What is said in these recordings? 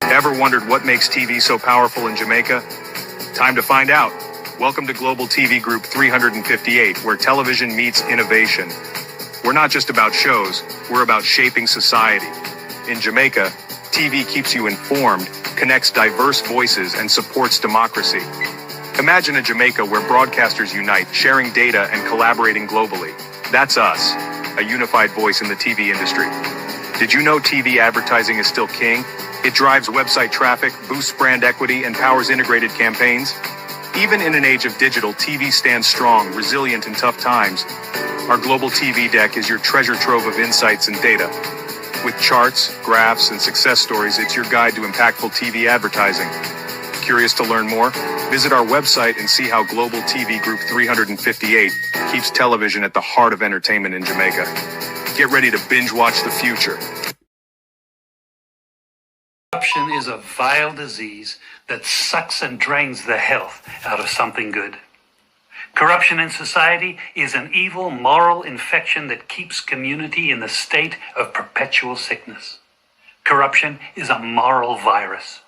Ever wondered what makes TV so powerful in Jamaica? Time to find out. Welcome to Global TV Group 358, where television meets innovation. We're not just about shows, we're about shaping society. In Jamaica, TV keeps you informed, connects diverse voices, and supports democracy. Imagine a Jamaica where broadcasters unite, sharing data and collaborating globally. That's us, a unified voice in the TV industry. Did you know TV advertising is still king? It drives website traffic, boosts brand equity, and powers integrated campaigns. Even in an age of digital, TV stands strong, resilient in tough times. Our Global TV Deck is your treasure trove of insights and data. With charts, graphs, and success stories, it's your guide to impactful TV advertising. Curious to learn more? Visit our website and see how Global TV Group 358 keeps television at the heart of entertainment in Jamaica. Get ready to binge watch the future. Corruption is a vile disease that sucks and drains the health out of something good. Corruption in society is an evil moral infection that keeps community in a state of perpetual sickness. Corruption is a moral virus.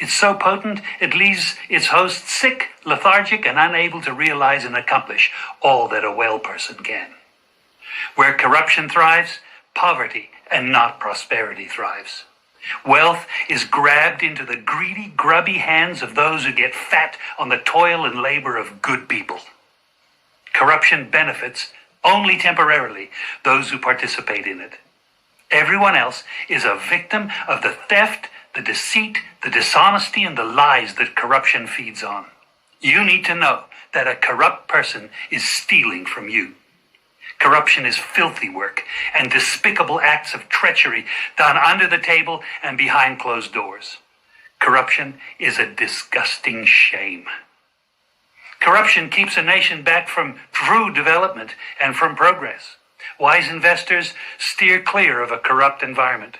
It's so potent, it leaves its host sick, lethargic, and unable to realize and accomplish all that a well person can. Where corruption thrives, poverty and not prosperity thrives. Wealth is grabbed into the greedy, grubby hands of those who get fat on the toil and labor of good people. Corruption benefits only temporarily those who participate in it. Everyone else is a victim of the theft, the deceit, the dishonesty, and the lies that corruption feeds on. You need to know that a corrupt person is stealing from you. Corruption is filthy work and despicable acts of treachery done under the table and behind closed doors. Corruption is a disgusting shame. Corruption keeps a nation back from true development and from progress. Wise investors steer clear of a corrupt environment.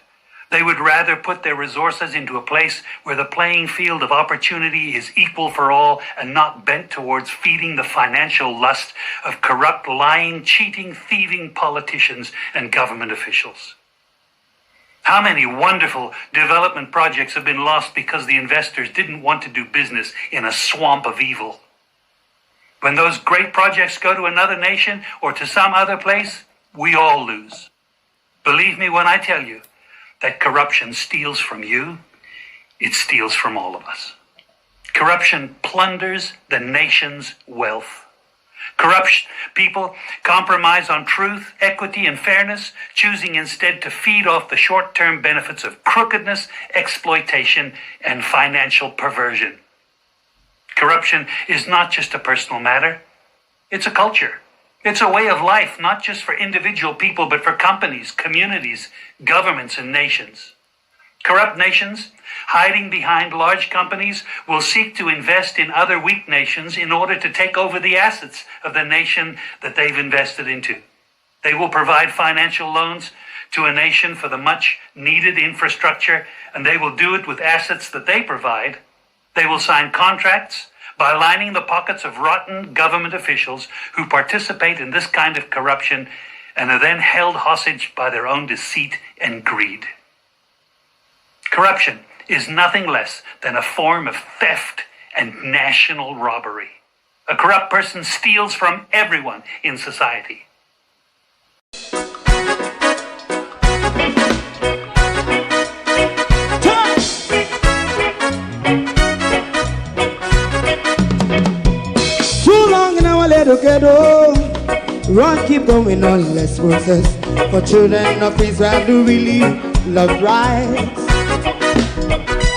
They would rather put their resources into a place where the playing field of opportunity is equal for all and not bent towards feeding the financial lust of corrupt, lying, cheating, thieving politicians and government officials. How many wonderful development projects have been lost because the investors didn't want to do business in a swamp of evil? When those great projects go to another nation or to some other place, we all lose. Believe me when I tell you that corruption steals from you, it steals from all of us. Corruption plunders the nation's wealth. Corrupt people compromise on truth, equity, and fairness, choosing instead to feed off the short-term benefits of crookedness, exploitation, and financial perversion. Corruption is not just a personal matter, it's a culture. It's a way of life, not just for individual people, but for companies, communities, governments, and nations. Corrupt nations, hiding behind large companies, will seek to invest in other weak nations in order to take over the assets of the nation that they've invested into. They will provide financial loans to a nation for the much-needed infrastructure, and they will do it with assets that they provide. They will sign contracts by lining the pockets of rotten government officials who participate in this kind of corruption and are then held hostage by their own deceit and greed. Corruption is nothing less than a form of theft and national robbery. A corrupt person steals from everyone in society. Ghetto, run, keep going on, less process. For children of Israel do really love rights.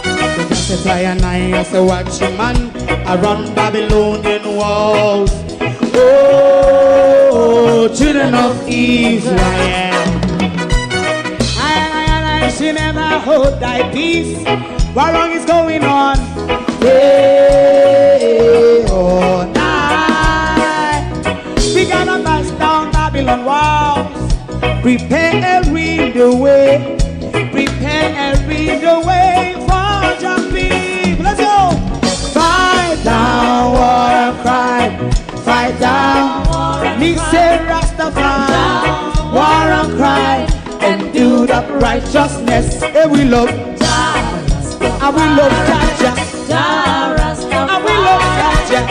So just a fly and I as a watchman around Babylonian walls. Oh, children of Israel, I should never hold thy peace. What wrong is going on? Hey, oh, we gotta bust down Babylon walls. Prepare and read the way. Prepare and read the way for your people. Let's go. Fight down, war and cry. Fight down, me say Rastafari. War and cry and do the righteousness. And we love I will love Jaja, Jah Rastafari. I will love Jaja,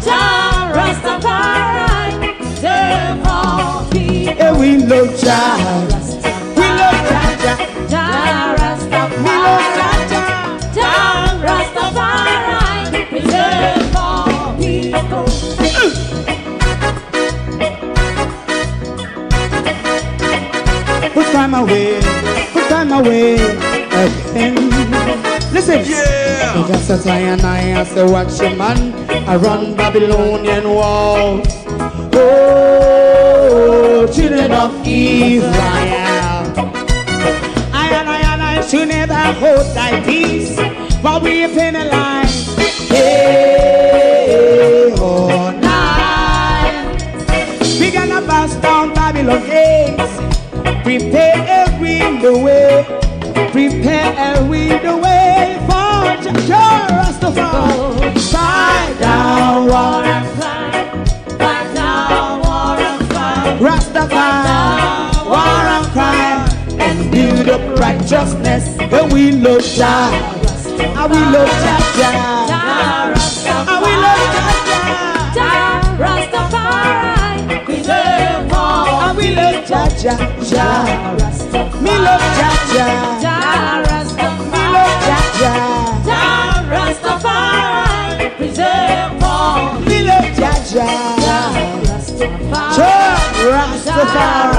Jah Rastafari. Serve all people. Yeah, we love Jaja, we love Jaja, Jah Rastafari. We love Jaja, Jah Rastafari. Serve all people. Put time away again. Listen, yeah. Just as I and I as a watchman, I run Babylonian walls. Oh, children of Israel, I should never hold thy peace while we penalize. Hey, oh, night. We gonna bust down Babylon gates. Prepare we the way, prepare we the way for Jah Rastafari. Fight down war and fight, fight down war and fight. Rastafari, war and fight, and build up righteousness. And we love Jah, and we love Jah, Jah Rastafari. And we love Jah, Jah Rastafari. We love all, and we love Jah. Jah Rastafari. Me love Jah, Jah Rastafari. Me love Jah, Jah Rastafari. Preserve all. Me love Jah, Jah Rastafari. Jah Rastafari.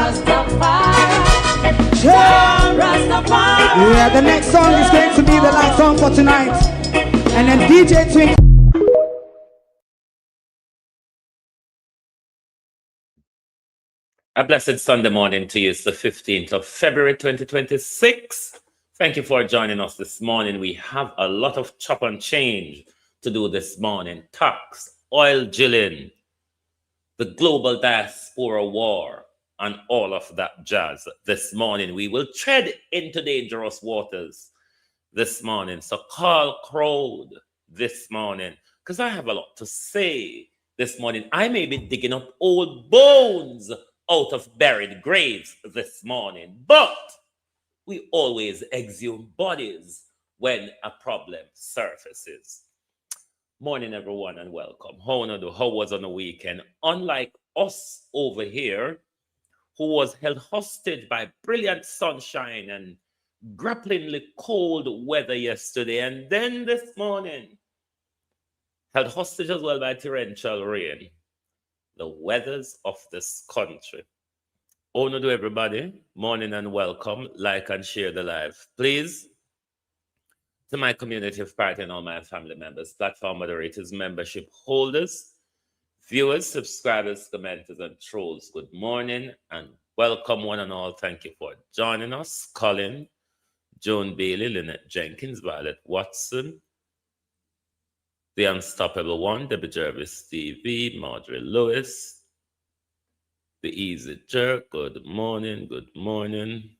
Jah Rastafari. Yeah, the next song is going to be the last song for tonight. And then DJ Twink. A blessed Sunday morning to you. It's the 15th of February 2026. Thank you for joining us this morning. We have a lot of chop and change to do this morning. Tax, oil drilling, the global diaspora war, and all of that jazz. This morning, we will tread into dangerous waters this morning. So call crowd this morning, because I have a lot to say this morning. I may be digging up old bones out of buried graves this morning, but we always exhume bodies when a problem surfaces. Morning, everyone, and welcome. How was on the weekend? Unlike us over here, who was held hostage by brilliant sunshine and grapplingly cold weather yesterday, and then this morning held hostage as well by torrential rain. The weathers of this country. Honor to everybody. Morning and welcome. Like and share the live. Please, to my community of party and all my family members, platform moderators, membership holders, viewers, subscribers, commenters, and trolls, good morning and welcome one and all. Thank you for joining us. Colin, Joan Bailey, Lynette Jenkins, Violet Watson, The Unstoppable One, Debbie Jervis TV, Marjorie Lewis, The Easy Jerk, good morning, good morning.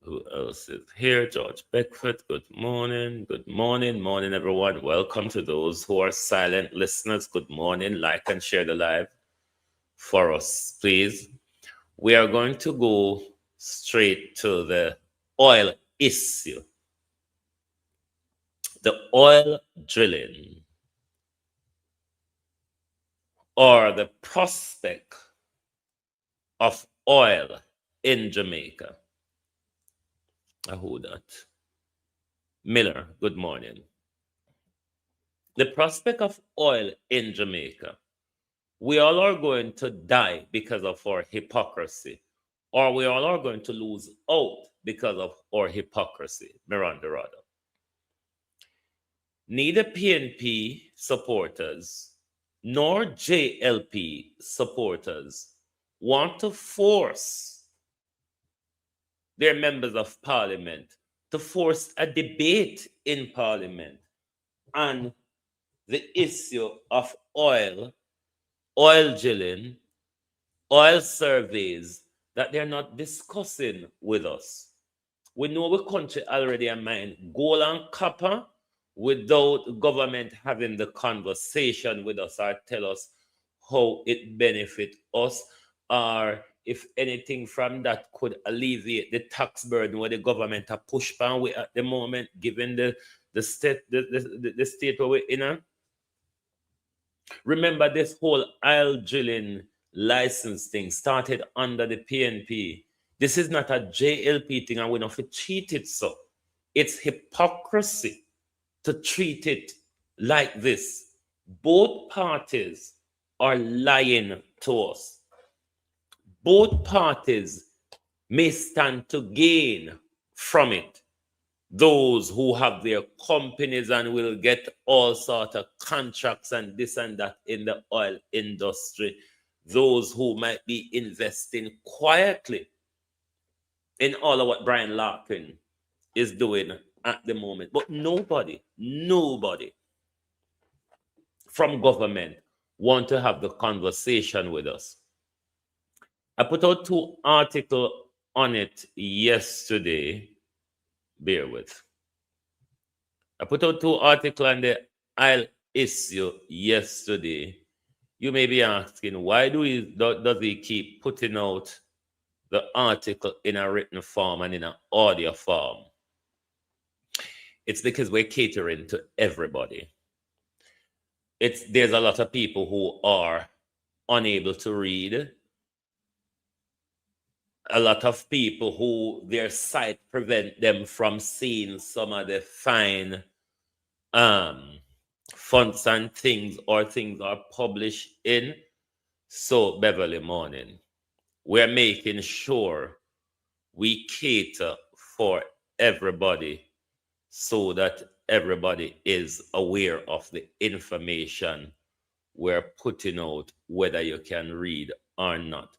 Who else is here? George Beckford, good morning, morning everyone. Welcome to those who are silent listeners, good morning. Like and share the live for us, please. We are going to go straight to the oil issue. The oil drilling, or the prospect of oil in Jamaica. Who that? Miller, good morning. The prospect of oil in Jamaica. We all are going to die because of our hypocrisy, or we all are going to lose out because of our hypocrisy. Miranda Rada. Neither PNP supporters nor JLP supporters want to force their members of parliament to force a debate in parliament on the issue of oil drilling, oil surveys that they're not discussing with us. We know the country already a mine gold and copper without government having the conversation with us or tell us how it benefit us or if anything from that could alleviate the tax burden where the government are push on with at the moment, given the state where we're in. Remember, this whole oil drilling license thing started under the PNP. This is not a JLP thing, and we don't have to treat it so. It's hypocrisy to treat it like this. Both parties are lying to us. Both parties may stand to gain from it. Those who have their companies and will get all sort of contracts and this and that in the oil industry. Those who might be investing quietly in all of what Brian Larkin is doing at the moment. But nobody from government want to have the conversation with us. I put out 2 articles on it yesterday. Bear with. I put out 2 articles on the oil issue yesterday. You may be asking, why does he keep putting out the article in a written form and in an audio form? It's because we're catering to everybody. There's a lot of people who are unable to read. A lot of people who their sight prevent them from seeing some of the fine fonts and things, or things are published in. So Beverly Morning, we're making sure we cater for everybody so that everybody is aware of the information we're putting out, whether you can read or not.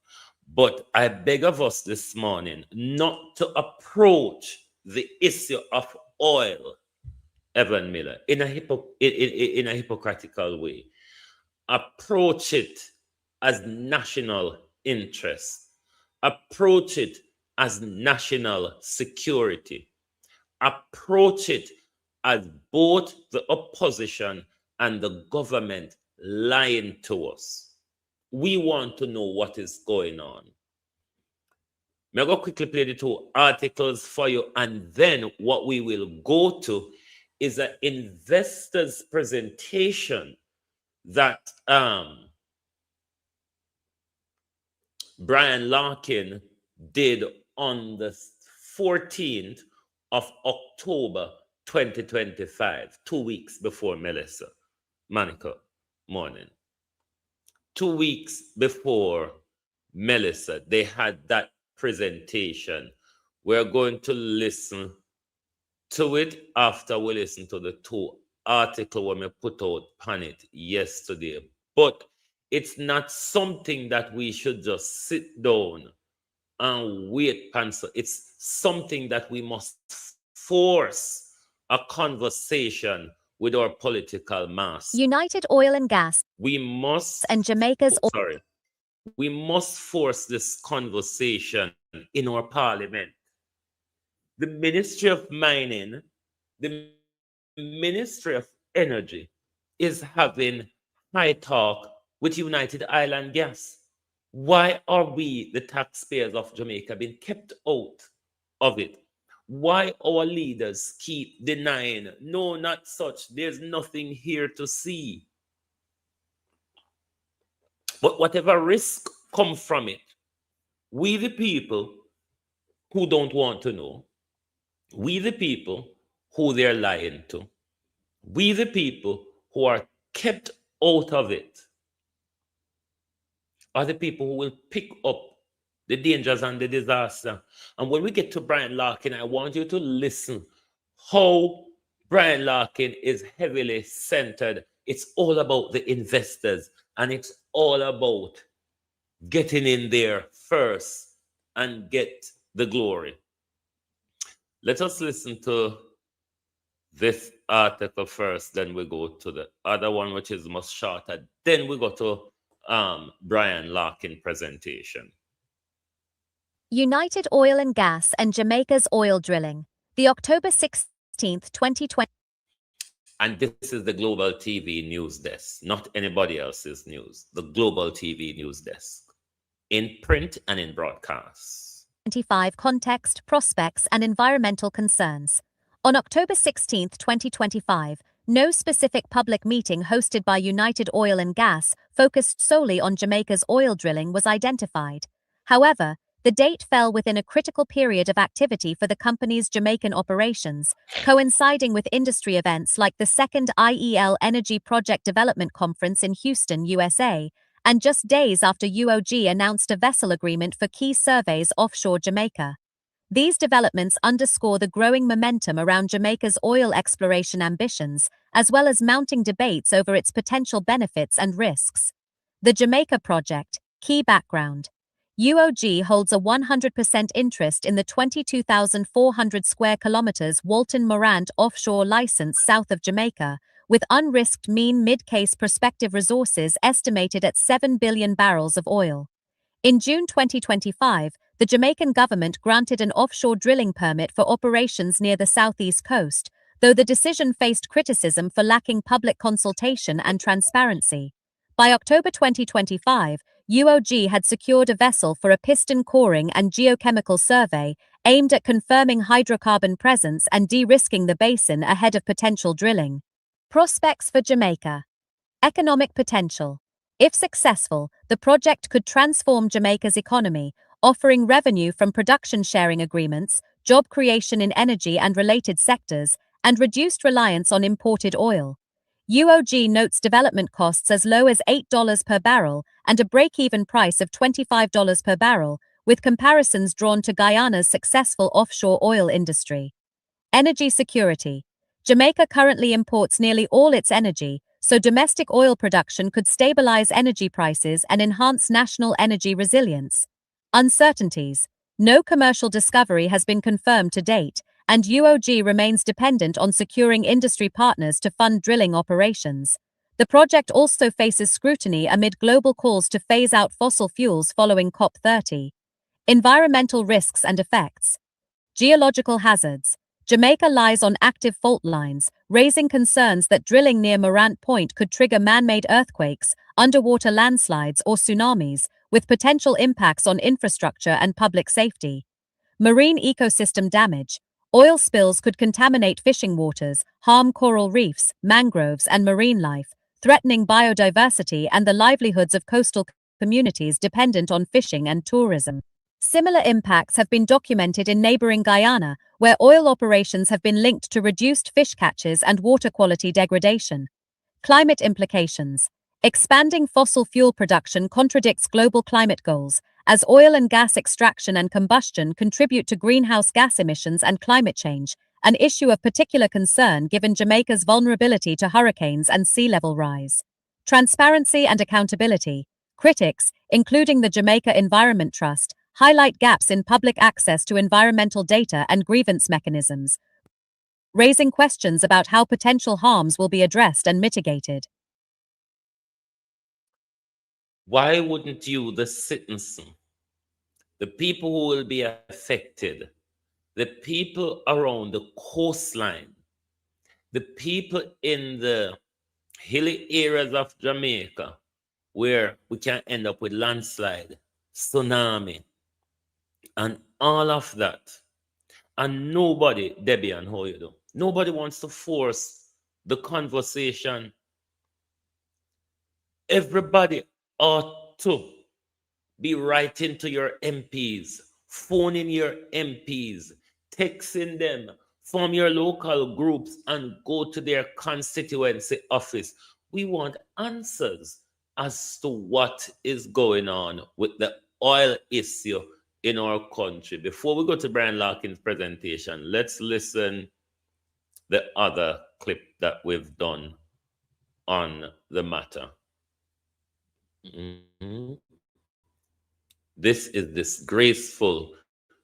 But I beg of us this morning not to approach the issue of oil, Evan Miller, in a hypocritical way. Approach it as national interest. Approach it as national security. Approach it as both the opposition and the government lying to us. We want to know what is going on. May I go quickly play the 2 articles for you, and then what we will go to is an investor's presentation that Brian Larkin did on the 14th of October 2025, 2 weeks before Melissa Monica Morning. 2 weeks before Melissa, they had that presentation. We're going to listen to it after we listen to the 2 articles when we put out on it yesterday. But it's not something that we should just sit down and wait, pencil. It's something that we must force a conversation with our political mass. United Oil and Gas. We must, and Jamaica's oil. We must force this conversation in our parliament. The Ministry of Mining, the Ministry of Energy is having high talk with United Oil and Gas. Why are we, the taxpayers of Jamaica, being kept out of it? Why our leaders keep denying, no, not such, there's nothing here to see. But whatever risk come from it, we the people who don't want to know, we the people who they're lying to, we the people who are kept out of it, are the people who will pick up the dangers and the disaster. And when we get to Brian Larkin, I want you to listen how Brian Larkin is heavily centered. It's all about the investors, and it's all about getting in there first and get the glory. Let us listen to this article first, then we go to the other one, which is much shorter. Then we go to Brian Larkin presentation. United Oil and Gas and Jamaica's oil drilling. The October 16th, 2020. And this is the Global TV News Desk, not anybody else's news. The Global TV News Desk. in print and in broadcasts. 25 context, prospects, and environmental concerns. On October 16, 2025, no specific public meeting hosted by United Oil and Gas focused solely on Jamaica's oil drilling was identified. However, the date fell within a critical period of activity for the company's Jamaican operations, coinciding with industry events like the second IEL Energy Project Development Conference in Houston, USA, and just days after UOG announced a vessel agreement for key surveys offshore Jamaica. These developments underscore the growing momentum around Jamaica's oil exploration ambitions, as well as mounting debates over its potential benefits and risks. The Jamaica Project, key background. UOG holds a 100% interest in the 22,400 square kilometers Walton Morant offshore license south of Jamaica, with unrisked mean mid-case prospective resources estimated at 7 billion barrels of oil. In June 2025, the Jamaican government granted an offshore drilling permit for operations near the southeast coast, though the decision faced criticism for lacking public consultation and transparency. By October 2025, UOG had secured a vessel for a piston coring and geochemical survey aimed at confirming hydrocarbon presence and de-risking the basin ahead of potential drilling. Prospects for Jamaica. Economic potential. If successful, the project could transform Jamaica's economy, offering revenue from production sharing agreements, job creation in energy and related sectors, and reduced reliance on imported oil. UOG notes development costs as low as $8 per barrel and a break-even price of $25 per barrel, with comparisons drawn to Guyana's successful offshore oil industry. Energy security. Jamaica currently imports nearly all its energy, so domestic oil production could stabilize energy prices and enhance national energy resilience. Uncertainties. No commercial discovery has been confirmed to date, and UOG remains dependent on securing industry partners to fund drilling operations. The project also faces scrutiny amid global calls to phase out fossil fuels following COP30. Environmental risks and effects. Geological hazards. Jamaica lies on active fault lines, raising concerns that drilling near Morant Point could trigger man-made earthquakes, underwater landslides, or tsunamis, with potential impacts on infrastructure and public safety. Marine ecosystem damage. Oil spills could contaminate fishing waters, harm coral reefs, mangroves, and marine life, threatening biodiversity and the livelihoods of coastal communities dependent on fishing and tourism. Similar impacts have been documented in neighboring Guyana, where oil operations have been linked to reduced fish catches and water quality degradation. Climate implications. Expanding fossil fuel production contradicts global climate goals, as oil and gas extraction and combustion contribute to greenhouse gas emissions and climate change, an issue of particular concern given Jamaica's vulnerability to hurricanes and sea level rise. Transparency and accountability. Critics, including the Jamaica Environment Trust, highlight gaps in public access to environmental data and grievance mechanisms, raising questions about how potential harms will be addressed and mitigated. Why wouldn't you, the citizen, the people who will be affected, the people around the coastline, the people in the hilly areas of Jamaica, where we can end up with landslide, tsunami, and all of that, and nobody, Debbie and how you do, nobody wants to force the conversation. Everybody ought to be writing to your MPs, phoning your MPs, texting them from your local groups, and go to their constituency office. We want answers as to what is going on with the oil issue in our country. Before we go to Brian Larkin's presentation, let's listen the other clip that we've done on the matter. This is disgraceful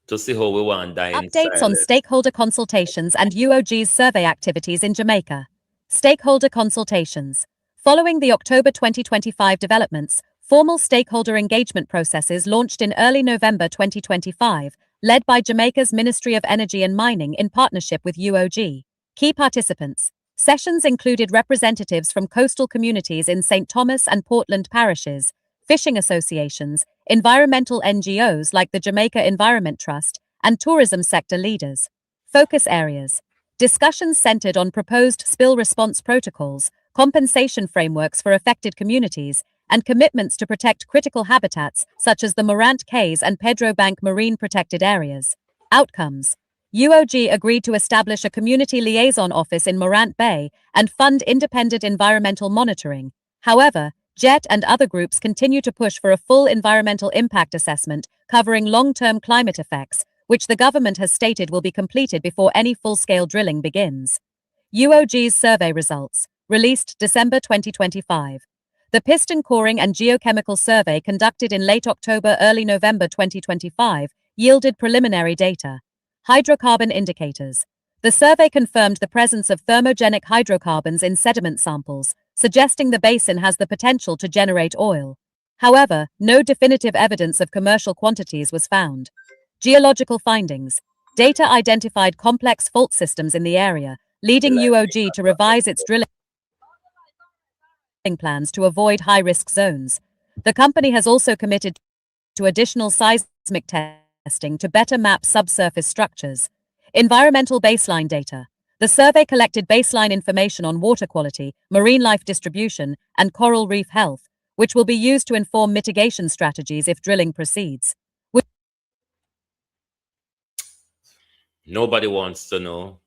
to see how we want to die in Updates on silence. stakeholder consultations and UOG's survey activities in Jamaica. Stakeholder consultations. Following the October 2025 developments, formal stakeholder engagement processes launched in early November 2025, led by Jamaica's Ministry of Energy and Mining in partnership with UOG. Key participants. Sessions included representatives from coastal communities in St. Thomas and Portland parishes, fishing associations, environmental NGOs like the Jamaica Environment Trust, and tourism sector leaders. Focus areas: discussions centered on proposed spill response protocols, compensation frameworks for affected communities, and commitments to protect critical habitats such as the Morant Cays and Pedro Bank marine protected areas. Outcomes: UOG agreed to establish a community liaison office in Morant Bay and fund independent environmental monitoring. However, JET and other groups continue to push for a full environmental impact assessment covering long-term climate effects, which the government has stated will be completed before any full-scale drilling begins. UOG's survey results, released December 2025. The piston coring and geochemical survey conducted in late October, early November 2025 yielded preliminary data. Hydrocarbon indicators. The survey confirmed the presence of thermogenic hydrocarbons in sediment samples, suggesting the basin has the potential to generate oil. However, no definitive evidence of commercial quantities was found. Geological findings. Data identified complex fault systems in the area, leading UOG to revise its drilling plans to avoid high-risk zones. The company has also committed to additional seismic testing to better map subsurface structures. Environmental baseline data. The survey collected baseline information on water quality, marine life distribution, and coral reef health, which will be used to inform mitigation strategies if drilling proceeds. Nobody wants to know.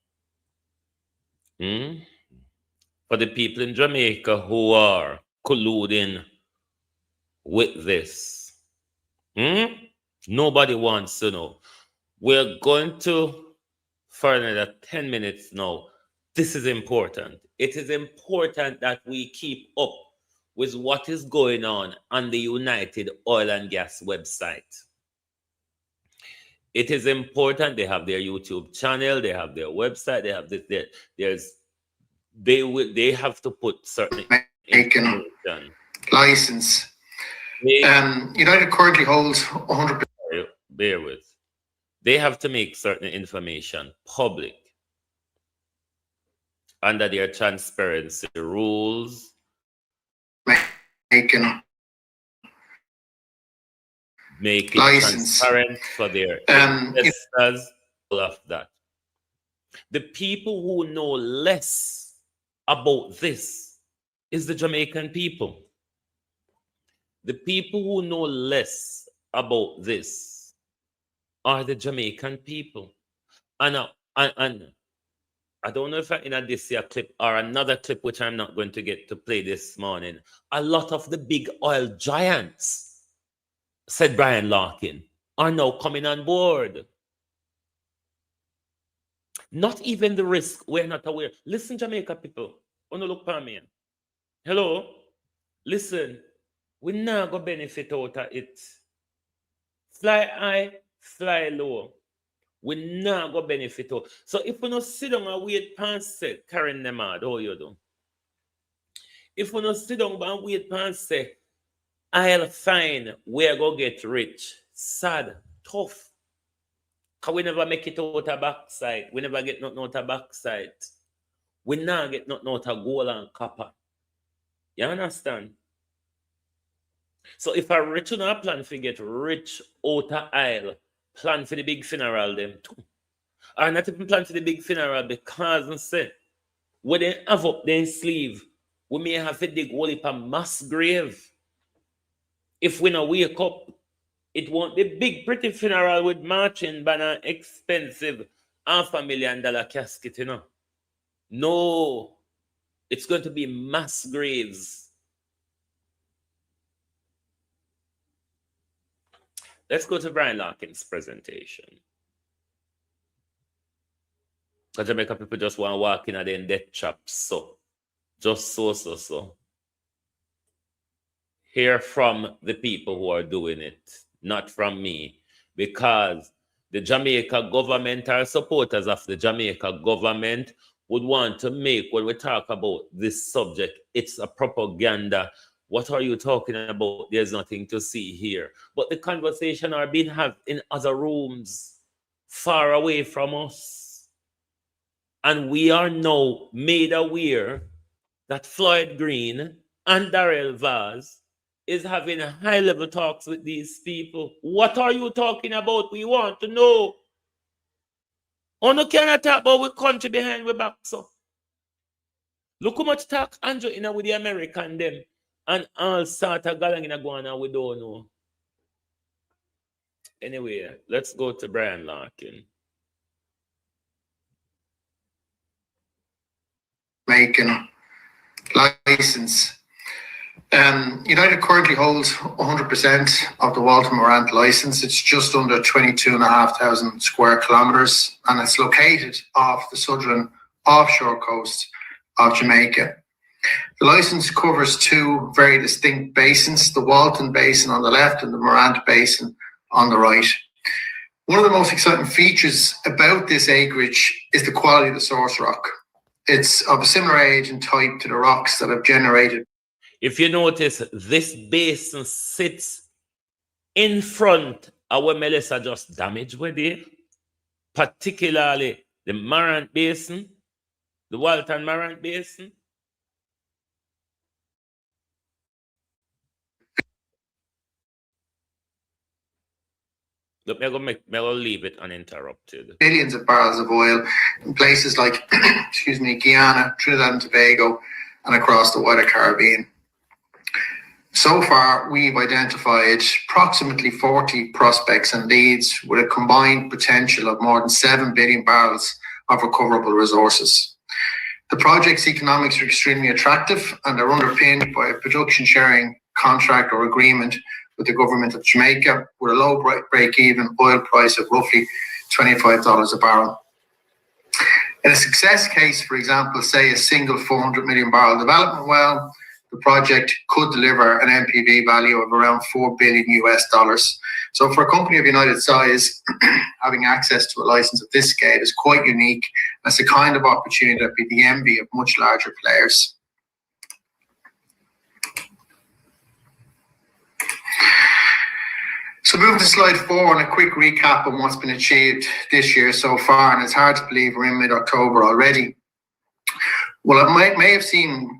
For the people in Jamaica who are colluding with this, nobody wants to know. We're going to for another 10 minutes now. This is important. It is important that we keep up with what is going on the United Oil and Gas website. It is important. They have their YouTube channel, they have their website, they have this. They have to put certain information. License. United currently holds 100%. Bear with. They have to make certain information public under their transparency rules. Make it license. Transparent for their investors, all of that. The people who know less about this is the Jamaican people. The people who know less about this are the Jamaican people. And I don't know if I in this year clip or another clip, which I'm not going to get to play this morning. A lot of the big oil giants, said Brian Larkin, are now coming on board. Not even the risk, we're not aware. Listen, Jamaica people, wanna look for me. Hello? Listen, we now go benefit out of it. Fly high, fly low. We now go benefit out. So if we not sit down and wait past say, carrying them out, how you do? If we not sit down and wait past say, I'll find where go get rich, sad, tough. Because we never make it out of backside. We never get nothing out of backside. We now get nothing out of gold and copper. You understand? So if a rich on a plan to get rich out of oil, plan for the big funeral them too. Or not even plan for the big funeral because I say, when they have up their sleeve, we may have to dig all up a mass grave. If we not wake up, it won't be big pretty funeral with marching banner, expensive $500,000 casket, you know. No, it's going to be mass graves. Let's go to Brian Larkin's presentation. Because Jamaica people just want to walk in at the death trap, so. Just so. Hear from the people who are doing it, not from me. Because the Jamaica government or supporters of the Jamaica government would want to make, when we talk about this subject, it's a propaganda. What are you talking about? There's nothing to see here. But the conversation are being had in other rooms, far away from us. And we are now made aware that Floyd Green and Darrell Vaz is having high-level talks with these people. What are you talking about? We want to know. No cannot talk about with country behind we back, so. Look how much talk Andrew in with the American them and all sort of galang in a going on we don't know. Anyway, let's go to Brian Larkin. Jamaican license. United currently holds 100% of the Walter Morant license. It's just under 22,500 square kilometers, and it's located off the southern offshore coast of Jamaica. The license covers two very distinct basins, the Walton Basin on the left and the Morant Basin on the right. One of the most exciting features about this acreage is the quality of the source rock. It's of a similar age and type to the rocks that have generated. If you notice, this basin sits in front of where Melissa just damaged with it, particularly the Morant Basin, the Walton Morant Basin. Look, I'm going to leave it uninterrupted. Billions of barrels of oil in places like, Guyana, Trinidad and Tobago, and across the wider Caribbean. So far, we've identified approximately 40 prospects and leads with a combined potential of more than 7 billion barrels of recoverable resources. The project's economics are extremely attractive and are underpinned by a production sharing contract or agreement with the government of Jamaica with a low break-even oil price of roughly $25 a barrel. In a success case, for example, say a single 400 million barrel development well, the project could deliver an NPV value of around $4 billion US. So for a company of United size, having access to a license of this scale is quite unique. That's the kind of opportunity that would be the envy of much larger players. So moving to slide 4 and a quick recap on what's been achieved this year so far, and it's hard to believe we're in mid-October already. Well, it may have seemed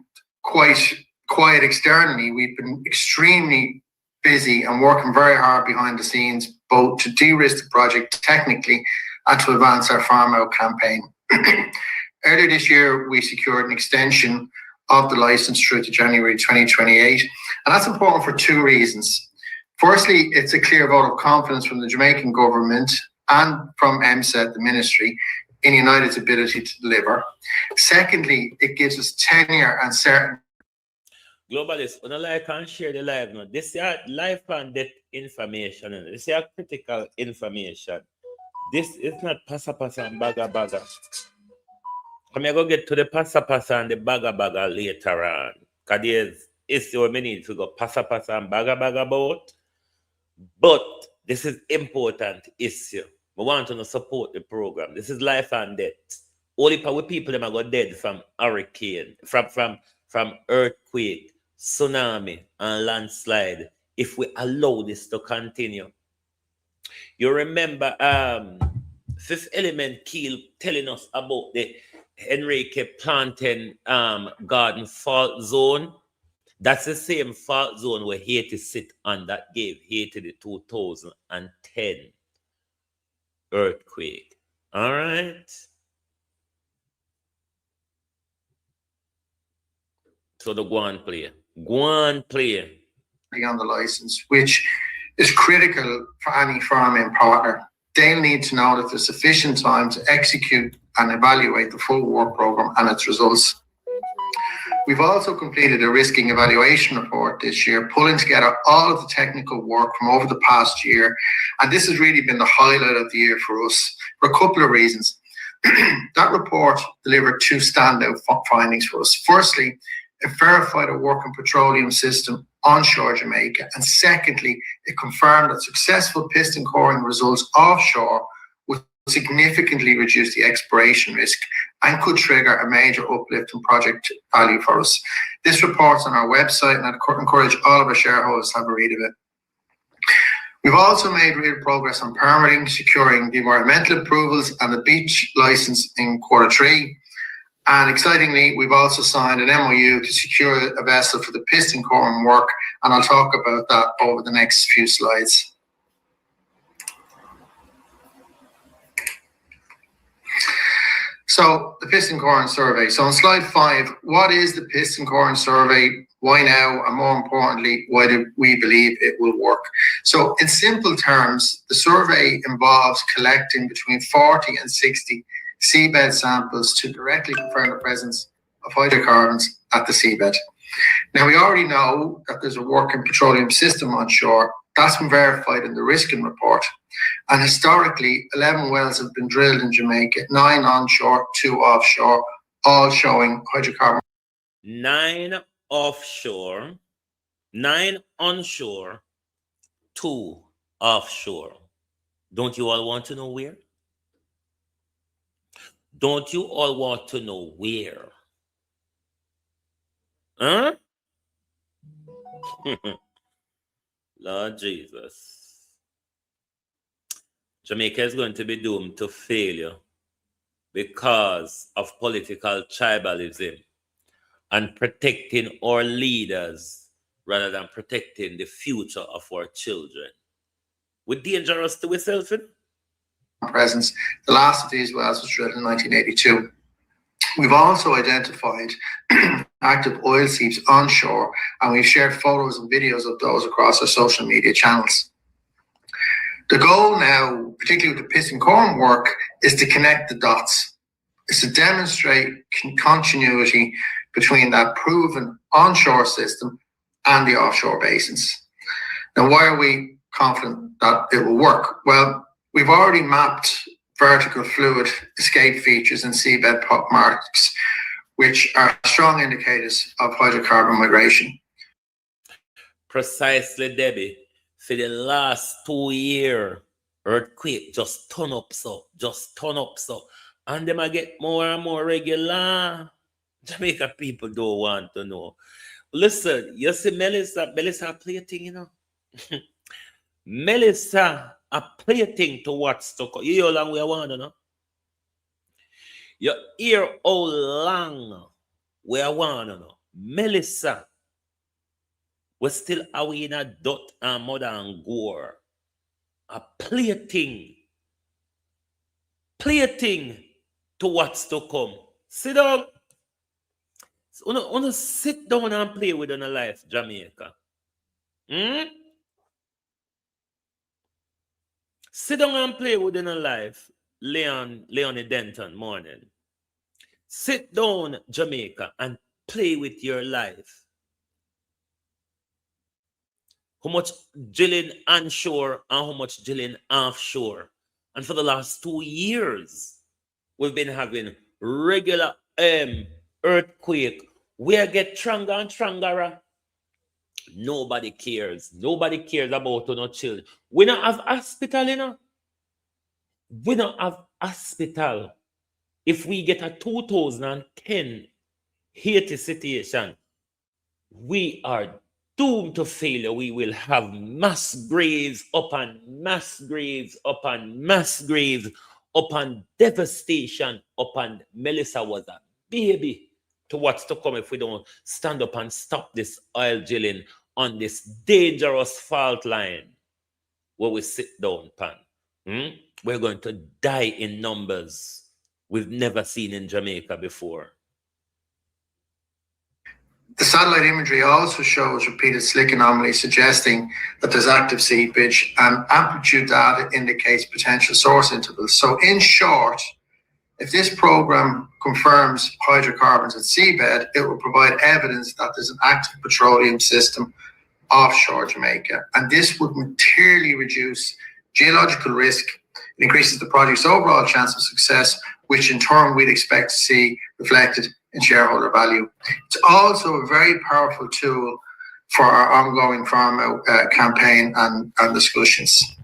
quite quiet externally. We've been extremely busy and working very hard behind the scenes, both to de-risk the project technically and to advance our farm out campaign. Earlier this year, we secured an extension of the license through to January 2028, and that's important for two reasons. Firstly, it's a clear vote of confidence from the Jamaican government and from MSET, the ministry, in United's ability to deliver. Secondly, it gives us tenure and certainty. Globalists, when I like and share the live now, this is life and death information. This is critical information. This is not pasa and baga. I'm going to get to the pasa and the baga later on. Because there's issue we need to go pasa and baga about. But this is important issue. We want to support the program. This is life and death. Only people them are go dead from hurricane, from earthquake, tsunami, and landslide if we allow this to continue. You remember Fifth Element Keel telling us about the Enrique Plantain Garden fault zone. That's the same fault zone where Haiti sit on that gave Haiti the 2010 earthquake. All right. So the go on play. On the license, which is critical for any farming partner. They'll need to know that there's sufficient time to execute and evaluate the full work program and its results. We've also completed a risking evaluation report this year, pulling together all of the technical work from over the past year. And this has really been the highlight of the year for us for a couple of reasons. That report delivered two standout findings for us. Firstly, it verified a working petroleum system onshore Jamaica. And secondly, it confirmed that successful piston coring results offshore would significantly reduce the exploration risk and could trigger a major uplift in project value for us. This report's on our website, and I'd encourage all of our shareholders to have a read of it. We've also made real progress on permitting, securing the environmental approvals and the beach license in Q3. And excitingly, we've also signed an MOU to secure a vessel for the piston coring work and I'll talk about that over the next few slides. So the piston coring survey. So on slide 5, what is the piston coring survey? Why now? And more importantly, why do we believe it will work? So in simple terms, the survey involves collecting between 40 and 60 seabed samples to directly confirm the presence of hydrocarbons at the seabed. Now, we already know that there's a working petroleum system on shore. That's been verified in the Riskin report. And historically, 11 wells have been drilled in Jamaica, 9 onshore, 2 offshore, all showing hydrocarbon. 9 offshore, 9 onshore, 2 offshore. Don't you all want to know where? Don't you all want to know where? Huh? Lord Jesus. Jamaica is going to be doomed to failure because of political tribalism and protecting our leaders rather than protecting the future of our children. We're dangerous to ourselves. Presence. The last of these wells was drilled in 1982. We've also identified active oil seeps onshore, and we've shared photos and videos of those across our social media channels. The goal now, particularly with the piston coring work, is to connect the dots. It's to demonstrate continuity between that proven onshore system and the offshore basins. Now, why are we confident that it will work? Well, we've already mapped vertical fluid escape features and seabed marks, which are strong indicators of hydrocarbon migration. Precisely, Debbie. For the last 2 years, earthquake just turn up so. And them I get more and more regular. Jamaica people don't want to know. Listen, you see Melissa play a thing, you know. Melissa a play a thing to what's to come. You hear how long we want to know? You hear how long we want to know. Melissa, we're still away in a dot and mud and gore. A play a thing. Play a thing to what's to come. Sit down. Wanna sit down and play with on a life, Jamaica. Sit down and play with in a life, Leonie Denton morning. Sit down, Jamaica, and play with your life. How much drilling onshore and how much drilling offshore. And for the last 2 years, we've been having regular earthquake. We get stronger and stronger. Nobody cares. Nobody cares about no children. We don't have hospital, you know. We don't have hospital. If we get a 2010 Haiti situation, we are doomed to failure. We will have mass graves upon mass graves upon mass graves upon devastation upon. Melissa was a baby to what's to come if we don't stand up and stop this oil drilling on this dangerous fault line where we sit down, pan. We're going to die in numbers we've never seen in Jamaica before. The satellite imagery also shows repeated slick anomalies, suggesting that there's active seepage, and amplitude data indicates potential source intervals. So in short, if this program confirms hydrocarbons at seabed, it will provide evidence that there's an active petroleum system offshore Jamaica. And this would materially reduce geological risk. It increases the project's overall chance of success, which in turn we'd expect to see reflected in shareholder value. It's also a very powerful tool for our ongoing pharma campaign and discussions.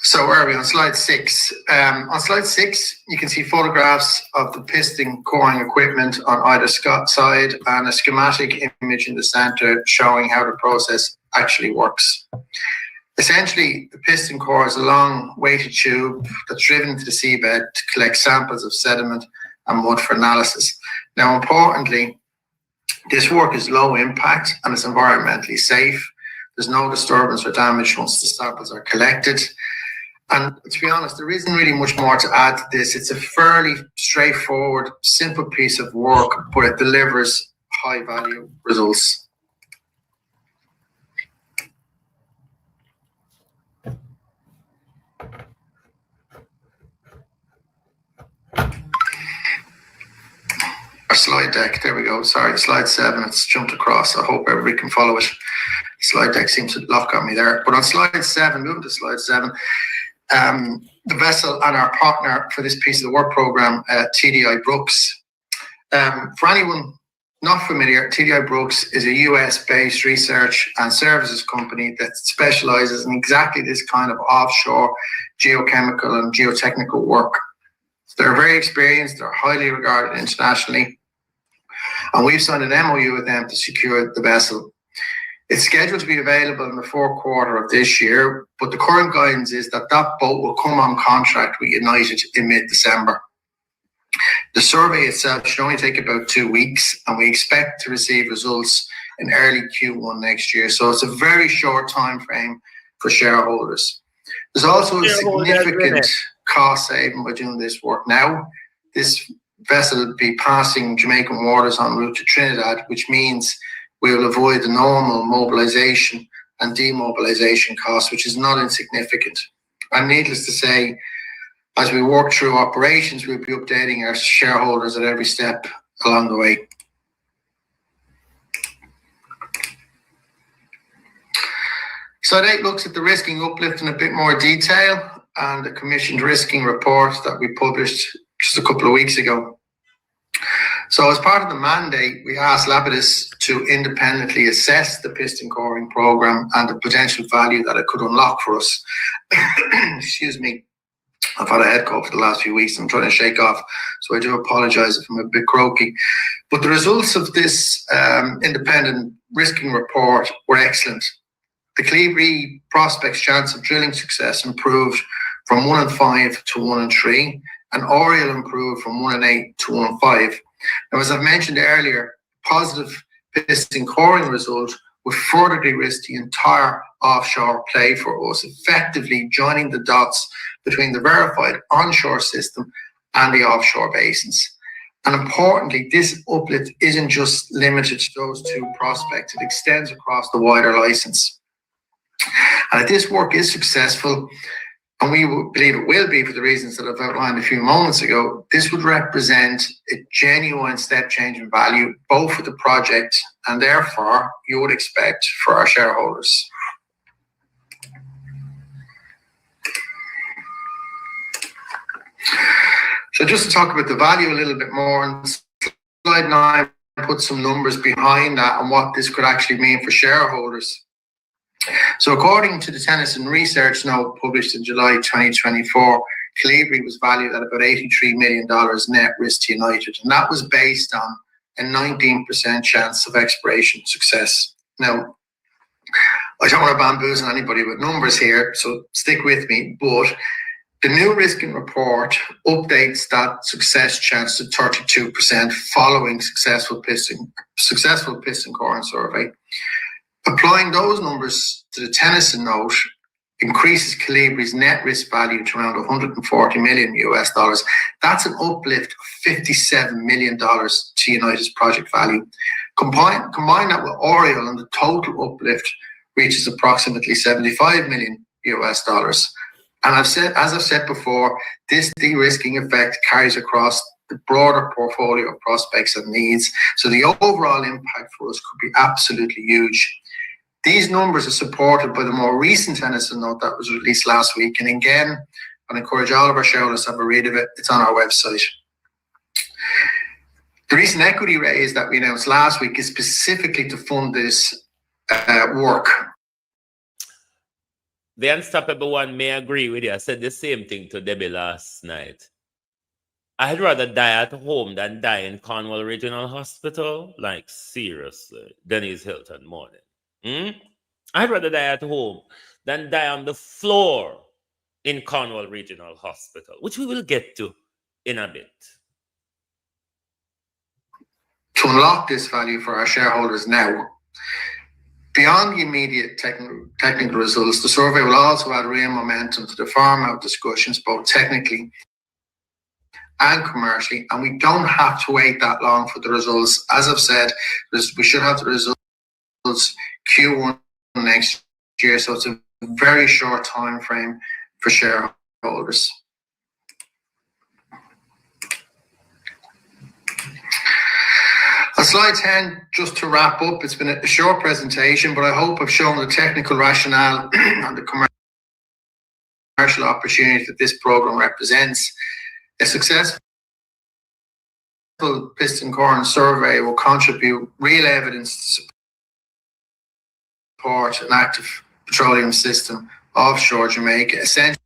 So where are we? On slide 6. On slide 6, you can see photographs of the piston coring equipment on either side and a schematic image in the center showing how the process actually works. Essentially, the piston core is a long weighted tube that's driven into the seabed to collect samples of sediment and mud for analysis. Now, importantly, this work is low impact and it's environmentally safe. There's no disturbance or damage once the samples are collected. And to be honest, there isn't really much more to add to this. It's a fairly straightforward, simple piece of work, but it delivers high value results. Our slide deck, there we go. Sorry, slide 7, it's jumped across. I hope everybody can follow it. Slide deck seems to lock on me there. But on slide 7, moving to slide 7, the vessel and our partner for this piece of the work program, TDI Brooks. For anyone not familiar, TDI Brooks is a US-based research and services company that specializes in exactly this kind of offshore geochemical and geotechnical work. They're very experienced, they're highly regarded internationally, and we've signed an MOU with them to secure the vessel. It's scheduled to be available in the fourth quarter of this year, but the current guidance is that that boat will come on contract with United in mid-December. The survey itself should only take about 2 weeks, and we expect to receive results in early Q1 next year. So it's a very short time frame for shareholders. There's also a significant cost saving by doing this work now. This vessel will be passing Jamaican waters en route to Trinidad, which means we will avoid the normal mobilization and demobilization costs, which is not insignificant. And needless to say, as we work through operations, we'll be updating our shareholders at every step along the way. Slide 8 looks at the risking uplift in a bit more detail and the commissioned risking report that we published just a couple of weeks ago. So as part of the mandate, we asked Lapidus to independently assess the piston coring program and the potential value that it could unlock for us. Excuse me. I've had a head cold for the last few weeks. I'm trying to shake off, so I do apologize if I'm a bit croaky. But the results of this independent risking report were excellent. The Clevery prospect's chance of drilling success improved from 1 in 5 to 1 in 3, and Oriel improved from 1 in 8 to 1 in 5. Now, as I've mentioned earlier, positive piston coring result would further de-risk the entire offshore play for us, effectively joining the dots between the verified onshore system and the offshore basins. And importantly, this uplift isn't just limited to those 2 prospects, it extends across the wider license. And if this work is successful, and we believe it will be for the reasons that I've outlined a few moments ago, this would represent a genuine step change in value, both for the project and therefore you would expect for our shareholders. So just to talk about the value a little bit more, on slide 9, put some numbers behind that and what this could actually mean for shareholders. So according to the Tennyson Research note published in July 2024, Clevery was valued at about $83 million net risk to United, and that was based on a 19% chance of exploration success. Now, I don't want to bamboozle anybody with numbers here, so stick with me, but the new risking report updates that success chance to 32% following successful piston coring survey. Applying those numbers to the Tennyson note increases Clevery's net risk value to around $140 million US. That's an uplift of $57 million to United's project value. Combine that with Oriel, and the total uplift reaches approximately $75 million US. And as I've said before, this de-risking effect carries across the broader portfolio of prospects and needs. So the overall impact for us could be absolutely huge. These numbers are supported by the more recent Tennyson note that was released last week. And again, I encourage all of our shareholders to have a read of it. It's on our website. The recent equity raise that we announced last week is specifically to fund this work. The unstoppable one may agree with you. I said the same thing to Debbie last night. I'd rather die at home than die in Cornwall Regional Hospital. Like, seriously, Denise Hilton morning. I'd rather die at home than die on the floor in Cornwall Regional Hospital, which we will get to in a bit. to unlock this value for our shareholders now. Beyond the immediate technical results, the survey will also add real momentum to the farm-out discussions, both technically and commercially, and we don't have to wait that long for the results. As I've said, we should have the results Q1 next year, so it's a very short time frame for shareholders. On slide 10, just to wrap up, it's been a short presentation, but I hope I've shown the technical rationale and the commercial opportunity that this program represents. A successful piston corn survey will contribute real evidence to support an active petroleum system offshore Jamaica, essentially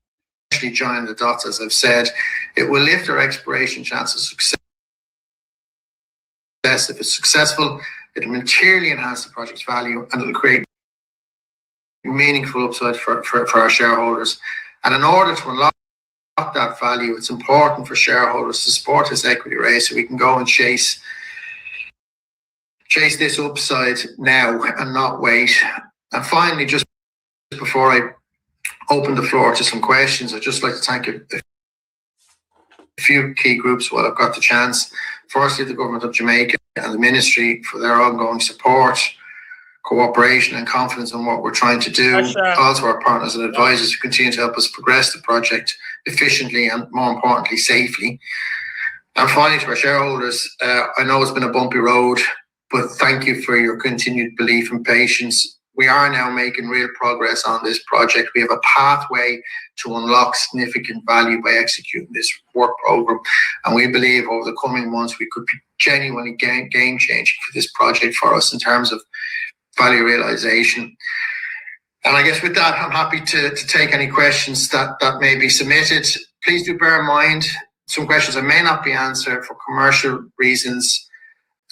joining the dots, as I've said. It will lift our exploration chances of success. If it's successful, it will materially enhance the project's value and it will create meaningful upside for our shareholders. And in order to unlock that value, it's important for shareholders to support this equity raise so we can go and chase this upside now and not wait. And finally, just before I open the floor to some questions, I'd just like to thank a few key groups while I've got the chance. Firstly, the Government of Jamaica and the Ministry for their ongoing support, cooperation and confidence in what we're trying to do. Also our partners and advisors who continue to help us progress the project efficiently and, more importantly, safely. And finally, to our shareholders, I know it's been a bumpy road, but thank you for your continued belief and patience. We are now making real progress on this project. We have a pathway to unlock significant value by executing this work program. And we believe over the coming months, we could be genuinely game-changing for this project for us in terms of value realization. And I guess with that, I'm happy to take any questions that may be submitted. Please do bear in mind, some questions I may not be answered for commercial reasons.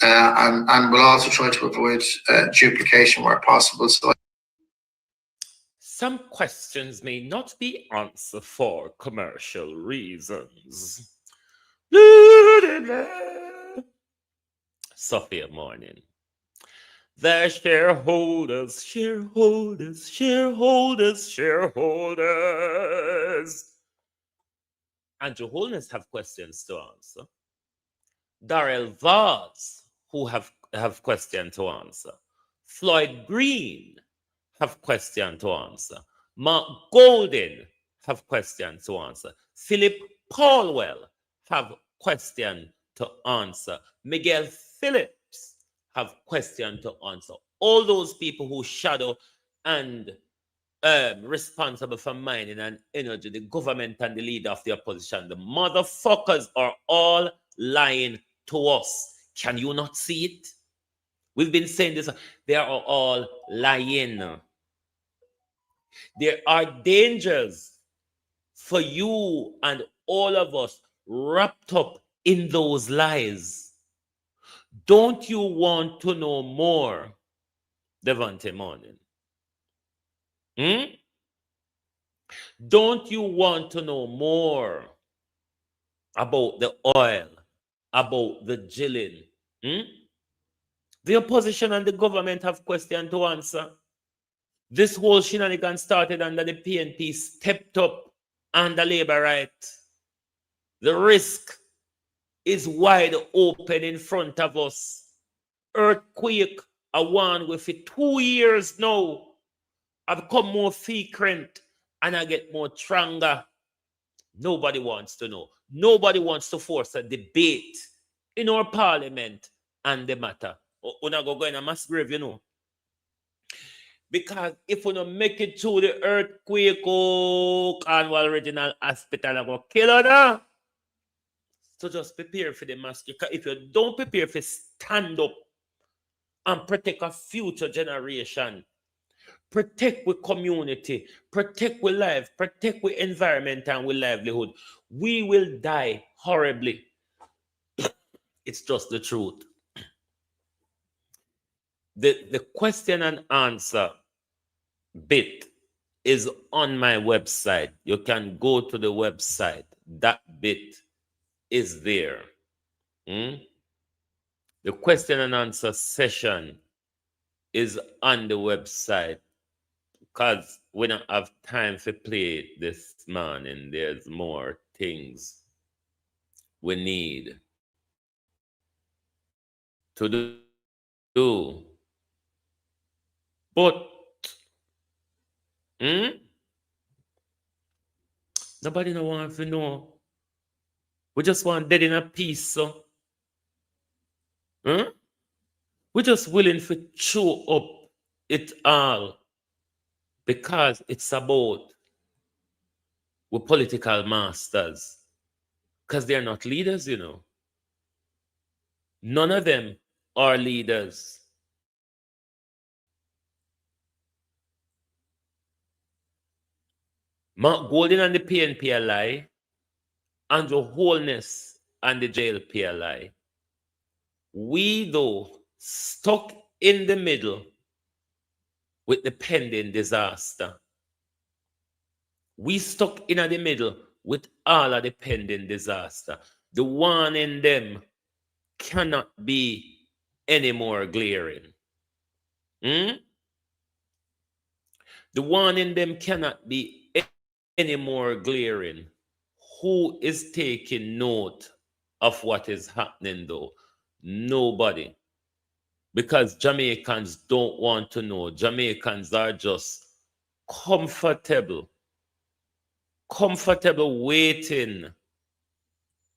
And we'll also try to avoid duplication where possible. So some questions may not be answered for commercial reasons. Sophia Morning. The shareholders. Andrew Holness have questions to answer. Darrell Vaz, who have questions to answer. Floyd Green have questions to answer. Mark Golden have questions to answer. Philip Paulwell have questions to answer. Miguel Phillips have questions to answer. All those people who shadow and responsible for mining and energy, the government and the leader of the opposition, the motherfuckers are all lying to us. Can you not see it? We've been saying this. They are all lying. There are dangers for you and all of us wrapped up in those lies. Don't you want to know more, Devante Morning? Don't you want to know more about the oil, about the drilling? The opposition and the government have questions to answer. This whole shenanigan started under the PNP, stepped up under labor right. The risk is wide open in front of us. Earthquake, I won with it 2 years now. I've become more frequent and I get more stronger. Nobody wants to know. Nobody wants to force a debate in our parliament and the matter. We're not going to go in a mass grave, you know. Because if we don't make it through the earthquake, Cornwall Regional Hospital, I'm going to kill her now. So just prepare for the massacre. If you don't prepare for stand up and protect a future generation, protect with community, protect with life, protect with environment and with livelihood, we will die horribly. It's just the truth. The question and answer bit is on my website. You can go to the website. That bit is there. The question and answer session is on the website because we don't have time to play it this morning. There's more things we need to do. But nobody no want to know. We just want dead in a peace, so we're just willing to chew up it all because it's about we're political masters. Because they're not leaders, you know. None of them are leaders. Mark Golding and the PNP a lie. Andrew Holness and the JLP a lie. We, though, stuck in the middle with the pending disaster. We stuck in the middle with all of the pending disaster. The one in them cannot be any more glaring. The one in them cannot be any more glaring. Who is taking note of what is happening, though? Nobody. Because Jamaicans don't want to know. Jamaicans are just comfortable waiting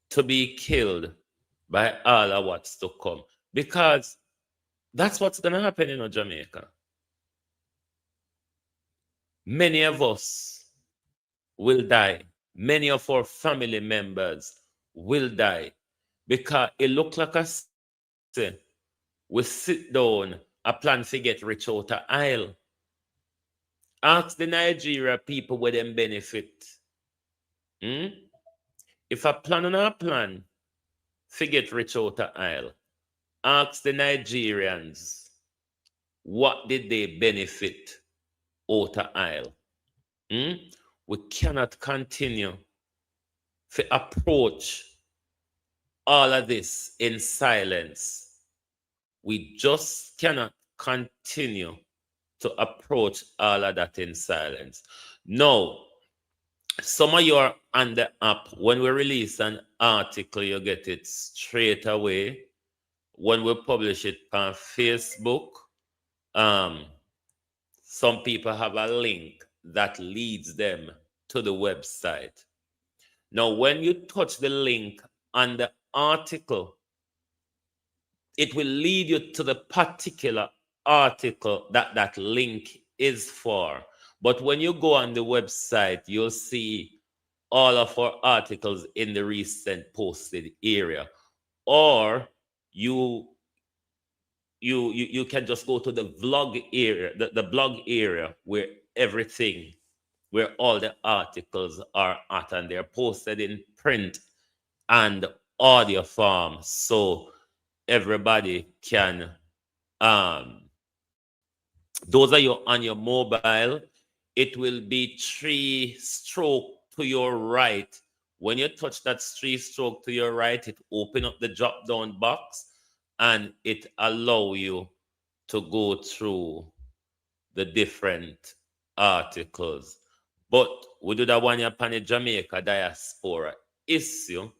to be killed by all of what's to come. Because that's what's going to happen in Jamaica. Many of us will die. Many of our family members will die. Because it looks like a we sit down a plan to get rich out of aisle. Ask the Nigeria people where them benefit. If a plan on a plan to get rich out of aisle, ask the Nigerians what did they benefit out of aisle. We cannot continue to approach all of this in silence. We just cannot continue to approach all of that in silence. No, some of you are on the app. When we release an article, you get it straight away. When we publish it on Facebook, some people have a link that leads them to the website. Now, when you touch the link on the article, it will lead you to the particular article that link is for. But when you go on the website, you'll see all of our articles in the recent posted area. Or you can just go to the vlog area, the blog area where all the articles are at, and they're posted in print and audio form. So everybody can those are you on your mobile. It will be 3-stroke to your right. When you touch that 3-stroke to your right, it open up the drop down box and it allow you to go through the different articles. But we do that one upon the Jamaica diaspora issue,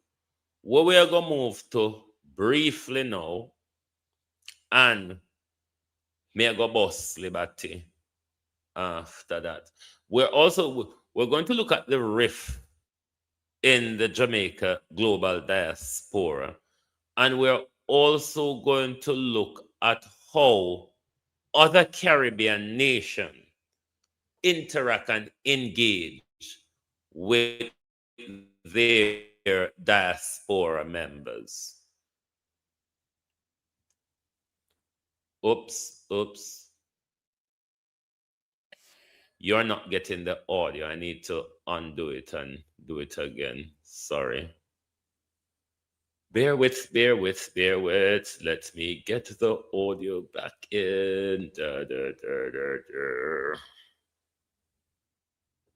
where we are going to move to briefly now, and may I go boss liberty after that. We're going to look at the rift in the Jamaica global diaspora, and we're also going to look at how other Caribbean nations interact and engage with their diaspora members. Oops. You're not getting the audio. I need to undo it and do it again. Sorry. Bear with. Let me get the audio back in.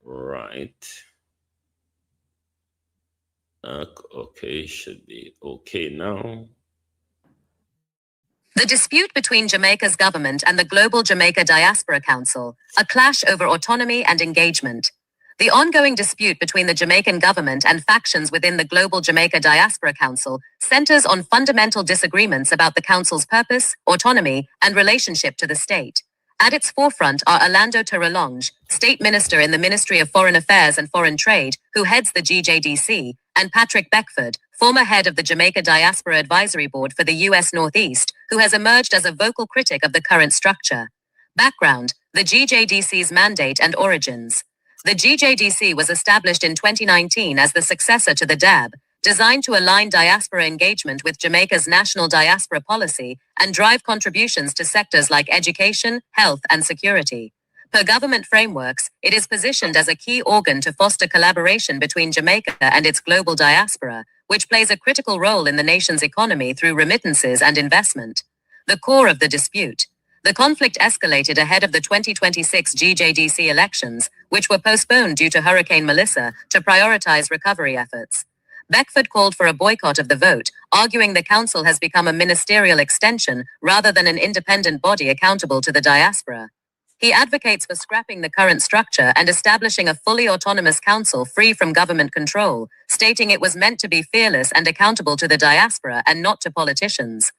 Right. Okay, should be okay now. The dispute between Jamaica's government and the Global Jamaica Diaspora Council, a clash over autonomy and engagement. The ongoing dispute between the Jamaican government and factions within the Global Jamaica Diaspora Council centers on fundamental disagreements about the council's purpose, autonomy, and relationship to the state. At its forefront are Orlando Terrelonge, State Minister in the Ministry of Foreign Affairs and Foreign Trade, who heads the GJDC, and Patrick Beckford, former head of the Jamaica Diaspora Advisory Board for the U.S. Northeast, who has emerged as a vocal critic of the current structure. Background: the GJDC's mandate and origins. The GJDC was established in 2019 as the successor to the DAB, designed to align diaspora engagement with Jamaica's national diaspora policy and drive contributions to sectors like education, health, and security. Per government frameworks, it is positioned as a key organ to foster collaboration between Jamaica and its global diaspora, which plays a critical role in the nation's economy through remittances and investment. The core of the dispute. The conflict escalated ahead of the 2026 GJDC elections, which were postponed due to Hurricane Melissa, to prioritize recovery efforts. Beckford called for a boycott of the vote, arguing the council has become a ministerial extension rather than an independent body accountable to the diaspora. He advocates for scrapping the current structure and establishing a fully autonomous council free from government control, stating it was meant to be fearless and accountable to the diaspora and not to politicians.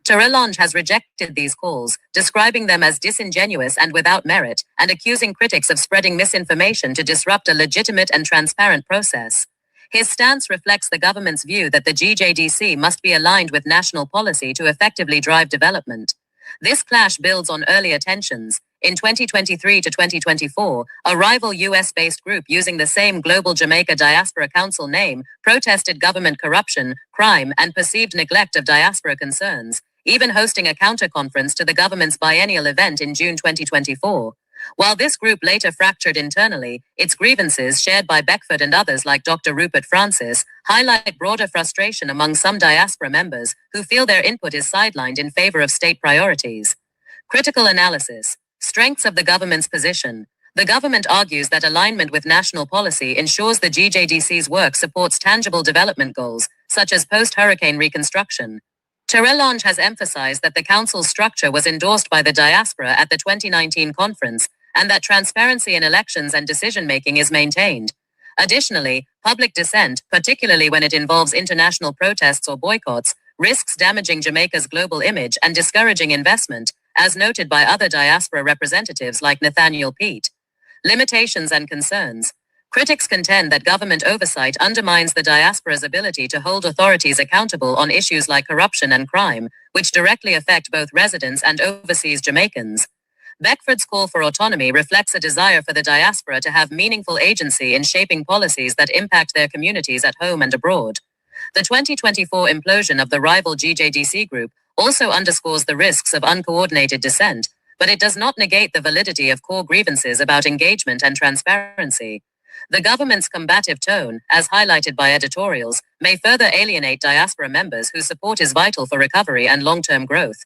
Terrelonge has rejected these calls, describing them as disingenuous and without merit, and accusing critics of spreading misinformation to disrupt a legitimate and transparent process. His stance reflects the government's view that the GJDC must be aligned with national policy to effectively drive development. This clash builds on earlier tensions. In 2023 to 2024, a rival US-based group using the same Global Jamaica Diaspora Council name protested government corruption, crime, and perceived neglect of diaspora concerns, even hosting a counter-conference to the government's biennial event in June 2024. While this group later fractured internally, its grievances, shared by Beckford and others like Dr. Rupert Francis, highlight broader frustration among some diaspora members who feel their input is sidelined in favor of state priorities. Critical analysis. Strengths of the government's position. The government argues that alignment with national policy ensures the GJDC's work supports tangible development goals, such as post-hurricane reconstruction. Terrelonge has emphasized that the council's structure was endorsed by the diaspora at the 2019 conference, and that transparency in elections and decision-making is maintained. Additionally, public dissent, particularly when it involves international protests or boycotts, risks damaging Jamaica's global image and discouraging investment, as noted by other diaspora representatives like Nathaniel Pete. Limitations and concerns. Critics contend that government oversight undermines the diaspora's ability to hold authorities accountable on issues like corruption and crime, which directly affect both residents and overseas Jamaicans. Beckford's call for autonomy reflects a desire for the diaspora to have meaningful agency in shaping policies that impact their communities at home and abroad. The 2024 implosion of the rival GJDC group also underscores the risks of uncoordinated dissent, but it does not negate the validity of core grievances about engagement and transparency. The government's combative tone, as highlighted by editorials, may further alienate diaspora members whose support is vital for recovery and long-term growth.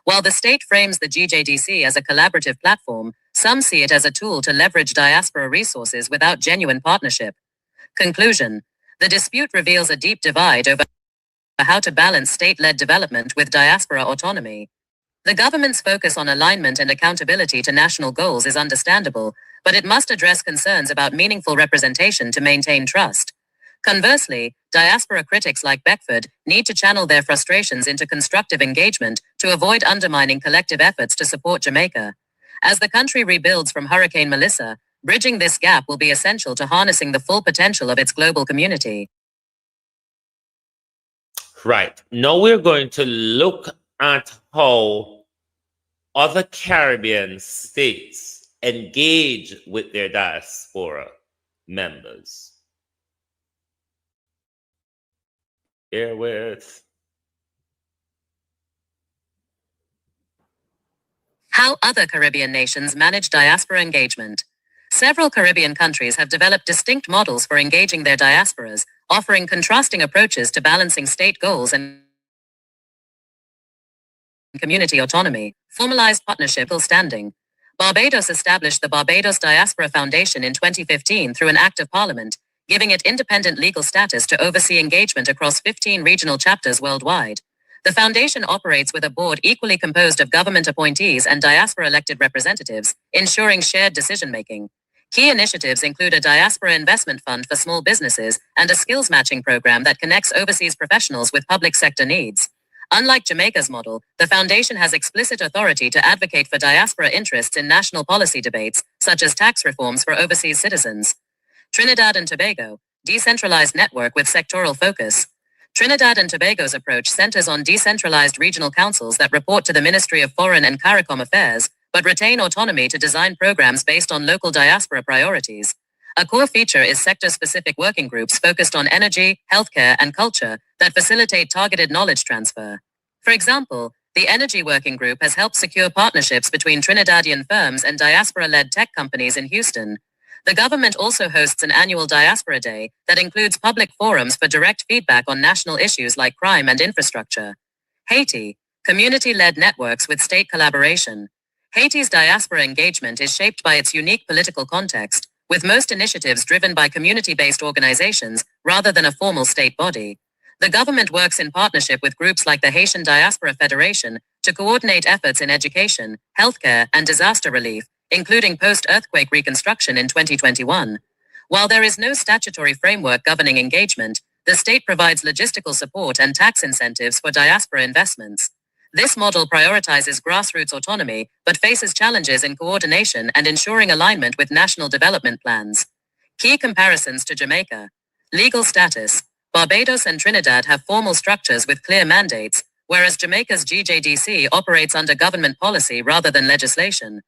While the state frames the GJDC as a collaborative platform, some see it as a tool to leverage diaspora resources without genuine partnership. Conclusion. The dispute reveals a deep divide over how to balance state-led development with diaspora autonomy. The government's focus on alignment and accountability to national goals is understandable, but it must address concerns about meaningful representation to maintain trust. Conversely, diaspora critics like Beckford need to channel their frustrations into constructive engagement to avoid undermining collective efforts to support Jamaica. As the country rebuilds from Hurricane Melissa, bridging this gap will be essential to harnessing the full potential of its global community. Right. Now we're going to look at how other Caribbean states engage with their diaspora members. Bear with. How other Caribbean nations manage diaspora engagement. Several Caribbean countries have developed distinct models for engaging their diasporas, offering contrasting approaches to balancing state goals and community autonomy. Formalized partnership standing. Barbados established the Barbados Diaspora Foundation in 2015 through an act of parliament, giving it independent legal status to oversee engagement across 15 regional chapters worldwide. The foundation operates with a board equally composed of government appointees and diaspora-elected representatives, ensuring shared decision-making. Key initiatives include a diaspora investment fund for small businesses and a skills matching program that connects overseas professionals with public sector needs. Unlike Jamaica's model, the foundation has explicit authority to advocate for diaspora interests in national policy debates, such as tax reforms for overseas citizens. Trinidad and Tobago, decentralized network with sectoral focus. Trinidad and Tobago's approach centers on decentralized regional councils that report to the Ministry of Foreign and CARICOM Affairs, but retain autonomy to design programs based on local diaspora priorities. A core feature is sector-specific working groups focused on energy, healthcare, and culture that facilitate targeted knowledge transfer. For example, the Energy Working Group has helped secure partnerships between Trinidadian firms and diaspora-led tech companies in Houston. The government also hosts an annual Diaspora Day that includes public forums for direct feedback on national issues like crime and infrastructure. Haiti, community-led networks with state collaboration. Haiti's diaspora engagement is shaped by its unique political context, with most initiatives driven by community-based organizations rather than a formal state body. The government works in partnership with groups like the Haitian Diaspora Federation to coordinate efforts in education, healthcare, and disaster relief, including post-earthquake reconstruction in 2021. While there is no statutory framework governing engagement, the state provides logistical support and tax incentives for diaspora investments. This model prioritizes grassroots autonomy, but faces challenges in coordination and ensuring alignment with national development plans. Key comparisons to Jamaica. Legal status. Barbados and Trinidad have formal structures with clear mandates, whereas Jamaica's GJDC operates under government policy rather than legislation.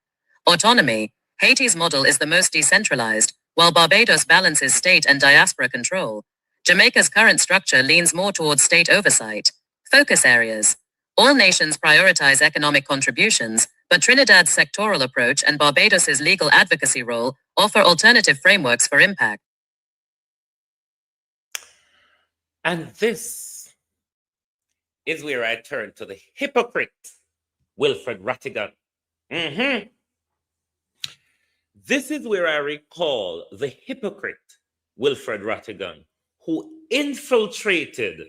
Autonomy. Haiti's model is the most decentralized, while Barbados balances state and diaspora control. Jamaica's current structure leans more towards state oversight. Focus areas. All nations prioritize economic contributions, but Trinidad's sectoral approach and Barbados's legal advocacy role offer alternative frameworks for impact. And this is where I turn to the hypocrite, Wilfred Rattigan. This is where I recall the hypocrite, Wilfred Rattigan, who infiltrated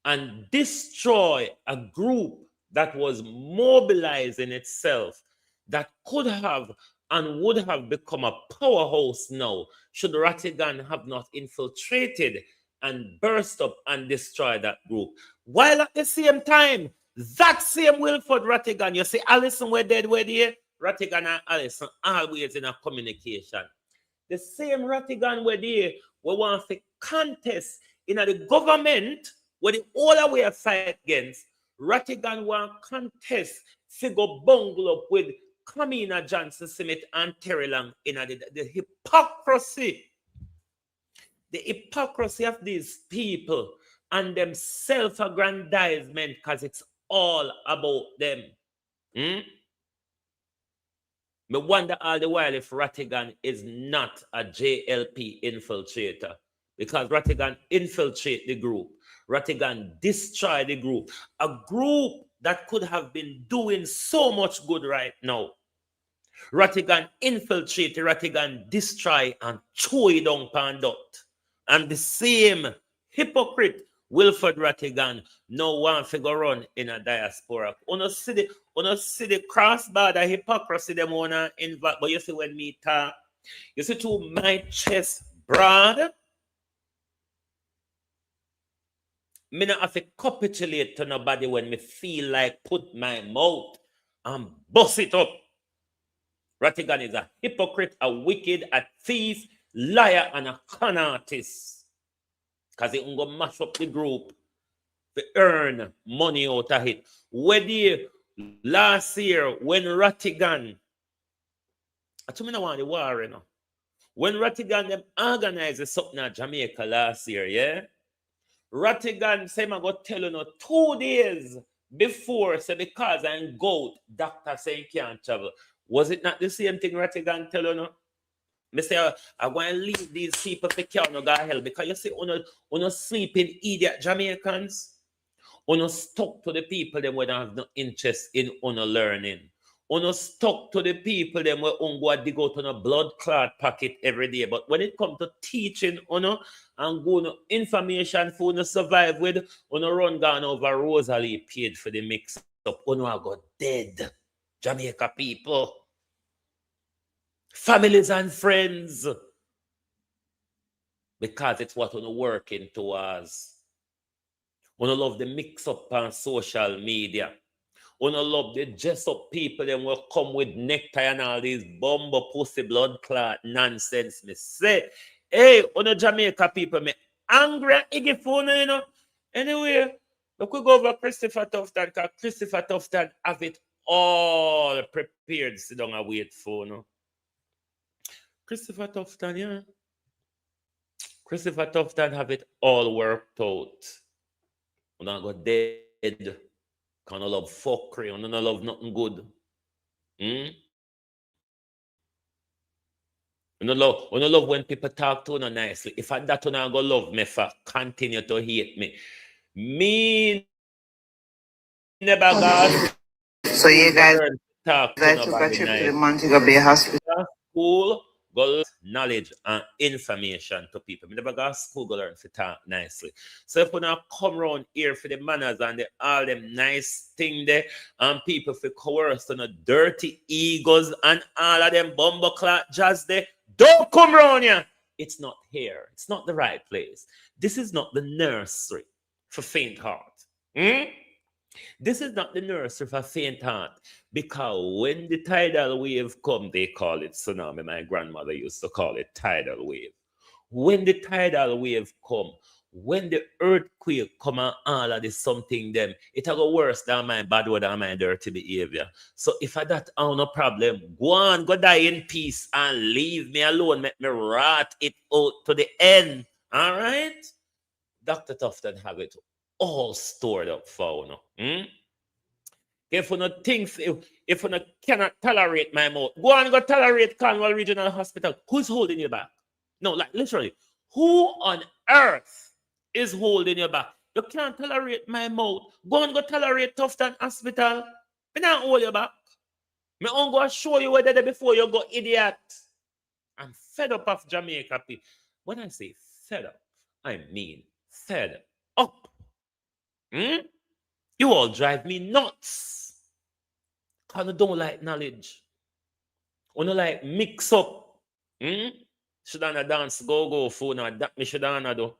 and destroyed a group that was mobilizing itself, that could have and would have become a powerhouse now, should Rattigan have not infiltrated and burst up and destroy that group. While at the same time, that same Wilfred Rattigan, you see, Allison were dead, were there? Rattigan and Allison always in a communication. The same Rattigan were there, we want to contest in the government where the all way fight against. Rattigan want contest figure bungle up with Kamina Johnson Smith and Terry Long in the hypocrisy. The hypocrisy of these people and them self-aggrandizement, because it's all about them. Me wonder all the while if Rattigan is not a JLP infiltrator, because Rattigan infiltrate the group. Rattigan destroy the group. A group that could have been doing so much good right now. Rattigan infiltrate, Rattigan destroy and chew it down pan dot. And the same hypocrite Wilfred Rattigan no one figure run in a diaspora. Uno see the cross-border hypocrisy them wanna invite, but you see when me talk, you see to my chest broad, me not have to capitulate to nobody when me feel like put my mouth and bust it up. Rattigan is a hypocrite, a wicked, a thief, liar, and a con artist. Because he will mash up the group to earn money out of it. Whether last year when Rattigan, I told me no want the war, you know. When Rattigan them organized something in Jamaica last year, yeah? Rattigan say I go tell you 2 days before, say because I'm goat, doctor saying can't travel. Was it not the same thing Rattigan tell you no? Me say I want to leave these people for care no go hell, because you see on sleeping idiot Jamaicans, on stuck to the people them when have no interest in learning. Uno stuck to the people them where go dig out on a blood clot packet every day. But when it comes to teaching uno and go no information for uno survive with, uno run down over Rosalie paid for the mix up. Uno I got dead. Jamaica people. Families and friends. Because it's what uno working towards. Uno love the mix up on social media. Uno love the dress up people them will come with necktie and all these bumbo pussy blood clot nonsense. Me say, hey, uno Jamaica people, me angry and iggy phone, you know. Anyway, we could go over Christopher Tufton, because Christopher Tufton have it all prepared. Sit down and wait for no. Christopher Tufton, yeah. Christopher Tufton have it all worked out. Uno go dead. Can I love fuckery? I don't love nothing good. I don't love when people talk to you nicely. If I that not go love me for continue to hate me. Me never got. So you guys talk I took a trip to the Montego Bay Hospital. School, go knowledge and information to people. Me never got to school, go learn to talk nicely. So if we now come around here for the manners and all them nice thing there, and people for coerced on the dirty egos and all of them bumbleclot jazz there, don't come around here. It's not here. It's not the right place. This is not the nursery for faint heart. This is not the nursery for faint heart, because when the tidal wave come, they call it tsunami. My grandmother used to call it tidal wave. When the tidal wave come, when the earthquake come and all of this something them, it will go worse than my bad word and my dirty behavior. So if I that no problem, go on, go die in peace and leave me alone. Make me rot it out to the end. All right? Dr. Tufton have it all stored up for you. If you not think, if you not cannot tolerate my mouth, go and go tolerate Cornwall Regional Hospital. Who's holding you back? No, like literally, who on earth is holding you back? You can't tolerate my mouth. Go and go tolerate Tufton Hospital. Me not hold you back. Me on go show you where they before you go, idiot. I'm fed up of Jamaica people. When I say fed up, I mean fed up. You all drive me nuts. Because I don't like knowledge. I don't like mix up. Should I dance, go, phone, or that me should I do.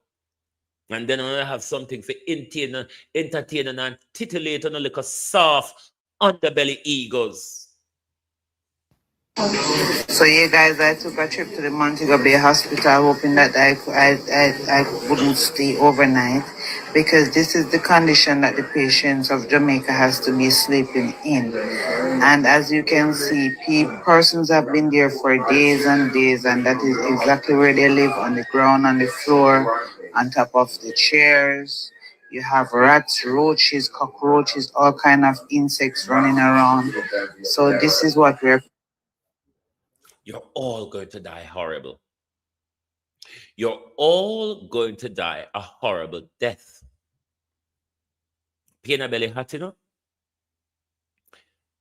And then I have something for entertaining and titillate on a little soft underbelly egos. So you guys, I took a trip to the Montego Bay Hospital, hoping that I wouldn't stay overnight, because this is the condition that the patients of Jamaica has to be sleeping in. And as you can see, persons have been there for days and days, and that is exactly where they live, on the ground, on the floor, on top of the chairs. You have rats, roaches, cockroaches, all kind of insects running around. So this is what we're... You're all going to die horrible. You're all going to die a horrible death. Pain a belly hot, you know?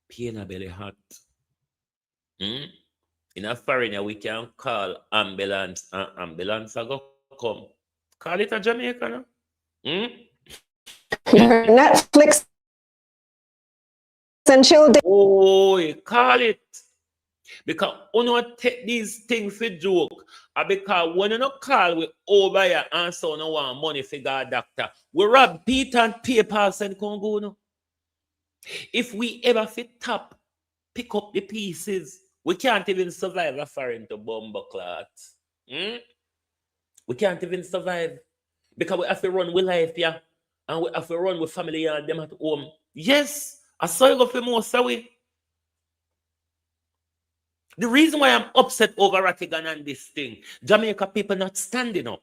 Pain a belly hot. In a foreigner, we can call ambulance, and ambulance will come. Call it a Jamaica, no? Netflix and chill. Oh, you call it. Because you don't take these things for joke. And because when you don't call we over here and so no want money for God doctor, we rob Peter and PayPal and Congo. No? If we ever fit top, pick up the pieces, we can't even survive a foreign to bomber clots. We can't even survive. Because we have to run with life, yeah. And we have to run with family and them at home. Yes, I saw you go for most away. The reason why I'm upset over Rattigan and this thing, Jamaica people not standing up.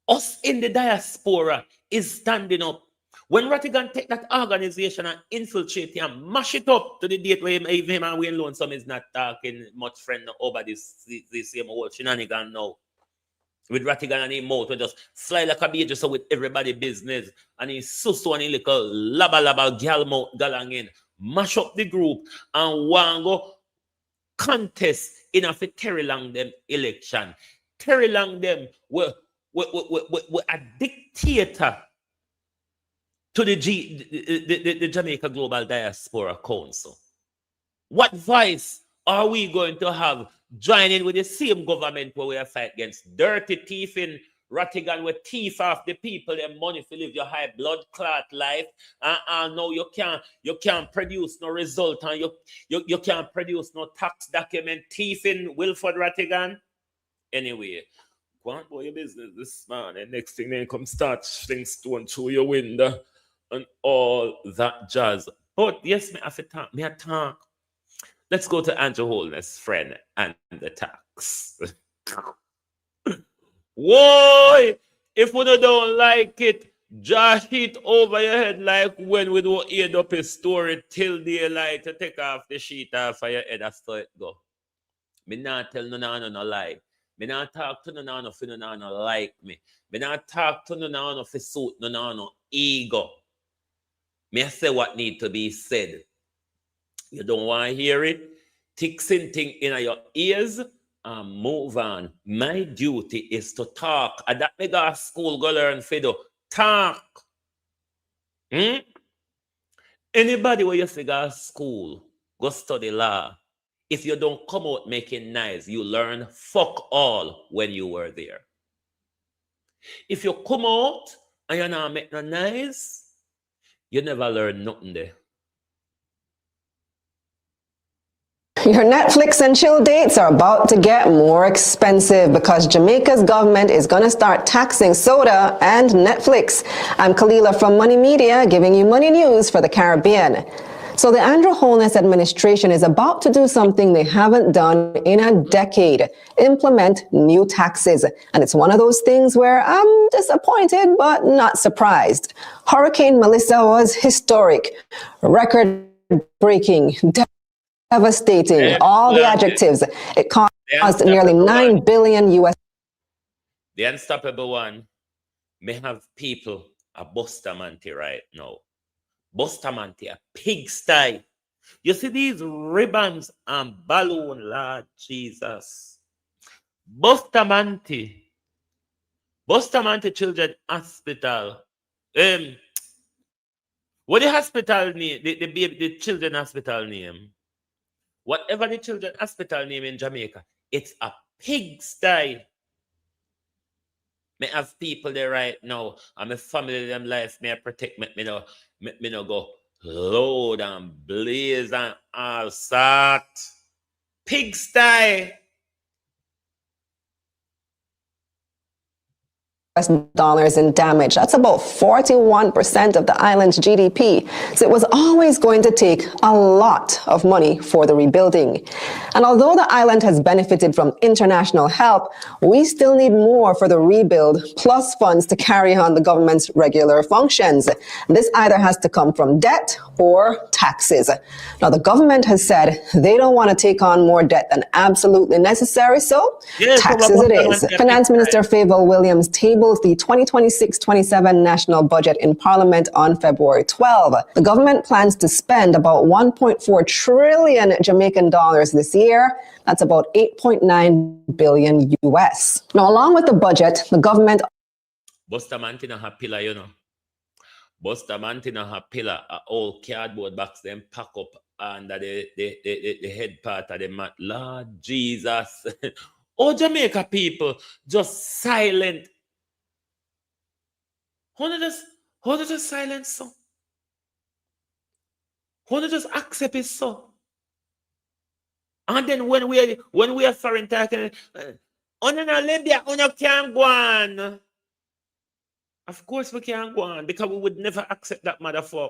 Us in the diaspora is standing up. When Rattigan take that organization and infiltrate it and mash it up to the date where him and Wayne Lonesome is not talking much friend over this same old shenanigan now. With Rattigan and his mouth, we just fly like a bee just with everybody business. And he's so and he little laba gal mouth galangin. mash up the group, and want go contest in a Terry Lang them election. Terry Lang them were a dictator to the Jamaica Global Diaspora Council. What voice are we going to have joining with the same government where we are fight against dirty thief in Rattigan, with thief off the people their money to live your high blood clot life, and now you can't produce no result, and you can't produce no tax document, thief in Wilford Rattigan. Anyway, go on about your business this man, and next thing they come start fling stone through your window and all that jazz. But yes, me have to talk. Me a talk. Let's go to Andrew Holness, friend, and the tax. Whoa! If we don't like it, just hit over your head like when we do aid up a story till daylight to take off the sheet off of your head. That's how it go. Me not tell no lie. Me not talk to no if no like me. Me not talk to no if suit no ego. Me say what need to be said. You don't want to hear it? Take something in your ears and move on. My duty is to talk. And that me go to school, go learn Fido. Talk. Anybody where you say go to school, go study law. If you don't come out making noise, you learn fuck all when you were there. If you come out and you not make no noise, you never learn nothing there. Your Netflix and chill dates are about to get more expensive because Jamaica's government is going to start taxing soda and Netflix. I'm Kalila from Money Media, giving you money news for the Caribbean. So the Andrew Holness administration is about to do something they haven't done in a decade: implement new taxes. And it's one of those things where I'm disappointed but not surprised. Hurricane Melissa was historic, record-breaking, devastating, all the adjectives. It caused nearly $9 billion US. The unstoppable one may have people a Bustamante right now. Bustamante, a pigsty. You see these ribbons and balloon, Lord Jesus. Bustamante Children Hospital. What the hospital name? The children hospital name. Whatever the children hospital name in Jamaica, it's a pigsty. Me have people there right now, and my family them life may protect me no go load and blaze and all sort. Pigsty. Dollars in damage. That's about 41% of the island's GDP. So it was always going to take a lot of money for the rebuilding. And although the island has benefited from international help, we still need more for the rebuild, plus funds to carry on the government's regular functions. This either has to come from debt or taxes. Now, the government has said they don't want to take on more debt than absolutely necessary, so taxes it is. Finance Minister Favour Williams tabled the 2026-27 national budget in Parliament on February 12. The government plans to spend about 1.4 trillion Jamaican dollars this year. That's about 8.9 billion US. Now, along with the budget, the government... Bustamante na ha pillar, you know. Bustamante na ha pillar, a old cardboard box, them pack up under the head part of the mat. Lord Jesus. Oh, Jamaica people, just silent. How to just silence so? How to just accept it so? And then when we are foreign talking, on Libya, on can't go on. Of course we can't go on, because we would never accept that motherfucker.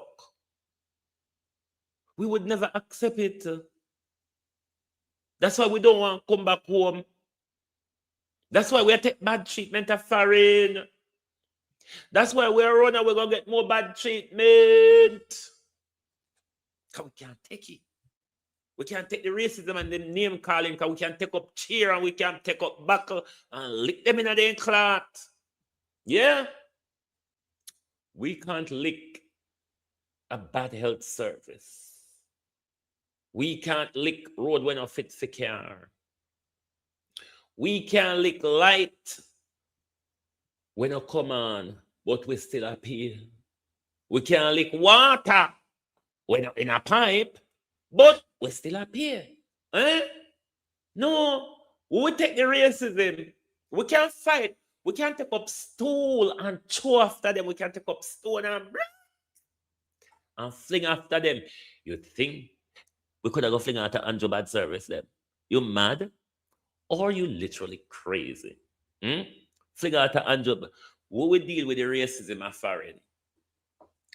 We would never accept it. That's why we don't want to come back home. That's why we take bad treatment of foreign. That's why we're running, we're going to get more bad treatment. Because we can't take it. We can't take the racism and the name calling, because we can't take up cheer and we can't take up buckle and lick them in a damn clot. Yeah? We can't lick a bad health service. We can't lick road when no fit for car. We can't lick light when no come on, but we still appear. We can't lick water when no in a pipe, but we still appear. Eh? No, we will take the racism. We can't fight. We can't take up stool and throw after them. We can't take up stone and fling after them. You think we could have go fling after Andrew bad service them? You mad? Or you literally crazy? Fling after Andrew. We will deal with the racism of foreign.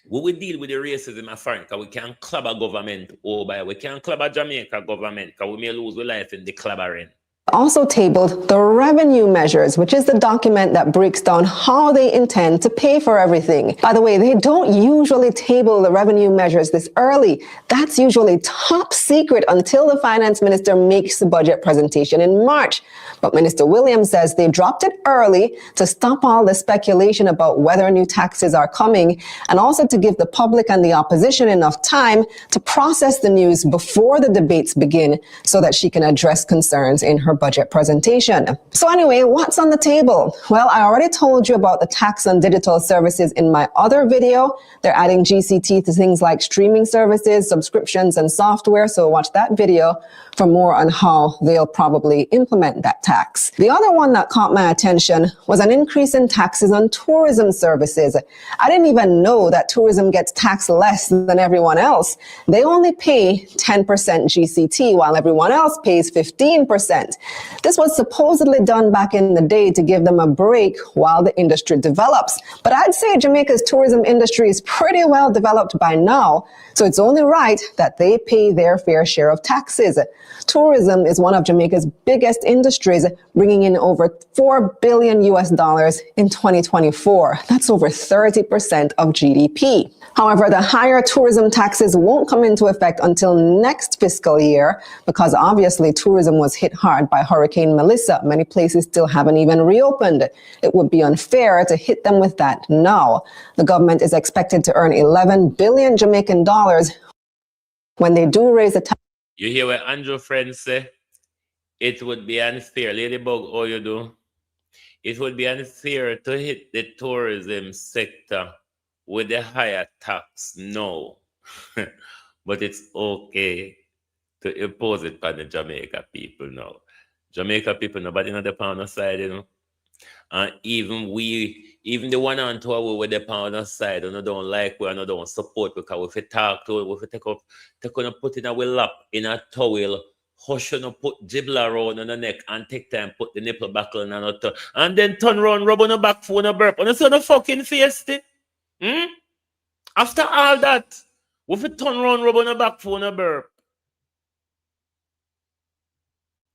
We will deal with the racism of foreign because we can't club a government over. We can't club a Jamaica government because we may lose our life in the clubbering. Also tabled the revenue measures, which is the document that breaks down how they intend to pay for everything. By the way, they don't usually table the revenue measures this early. That's usually top secret until the finance minister makes the budget presentation in March. But Minister Williams says they dropped it early to stop all the speculation about whether new taxes are coming, and also to give the public and the opposition enough time to process the news before the debates begin so that she can address concerns in her budget presentation. So anyway, what's on the table? Well, I already told you about the tax on digital services in my other video. They're adding GCT to things like streaming services, subscriptions, and software. So watch that video for more on how they'll probably implement that tax. The other one that caught my attention was an increase in taxes on tourism services. I didn't even know that tourism gets taxed less than everyone else. They only pay 10% GCT while everyone else pays 15%. This was supposedly done back in the day to give them a break while the industry develops. But I'd say Jamaica's tourism industry is pretty well developed by now, so it's only right that they pay their fair share of taxes. Tourism is one of Jamaica's biggest industries, bringing in over $4 billion in 2024. That's over 30% of GDP. However, the higher tourism taxes won't come into effect until next fiscal year because obviously tourism was hit hard by Hurricane Melissa. Many places still haven't even reopened. It would be unfair to hit them with that now. The government is expected to earn 11 billion Jamaican dollars when they do raise the tax. You hear what Andrew friends say? It would be unfair. Ladybug, all you do? It would be unfair to hit the tourism sector with the higher tax. No. But it's okay to impose it on the Jamaica people now. Jamaica people, nobody on the pound side, you know. And even the one on tour with the pound side, and don't like we and don't support because if we talk to it, if we take on put in our lap in a towel, hush and put gibla around on the neck and take time put the nipple back on and and then turn around, rub on the back for a burp. And it's on a fucking face. After all that, if we turn around, rub on the back for a burp.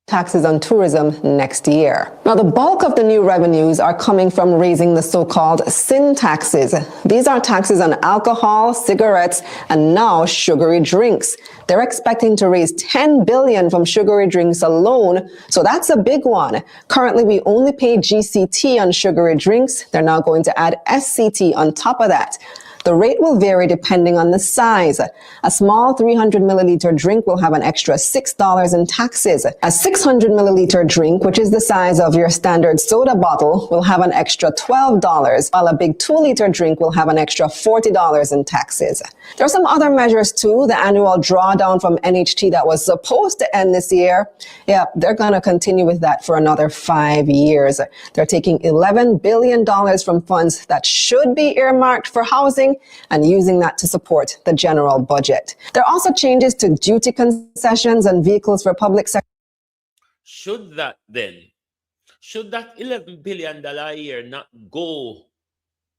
Taxes on tourism next year. Now, the bulk of the new revenues are coming from raising the so-called sin taxes. These are taxes on alcohol, cigarettes, and now sugary drinks. They're expecting to raise 10 billion from sugary drinks alone, so that's a big one. Currently, we only pay GCT on sugary drinks. They're now going to add SCT on top of that. The rate will vary depending on the size. A small 300 milliliter drink will have an extra $6 in taxes. A 600 milliliter drink, which is the size of your standard soda bottle, will have an extra $12, while a big 2-liter drink will have an extra $40 in taxes. There are some other measures too. The annual drawdown from NHT that was supposed to end this year, they're going to continue with that for another 5 years. They're taking $11 billion from funds that should be earmarked for housing and using that to support the general budget. There are also changes to duty concessions and vehicles for public sector. Should that $11 billion a year not go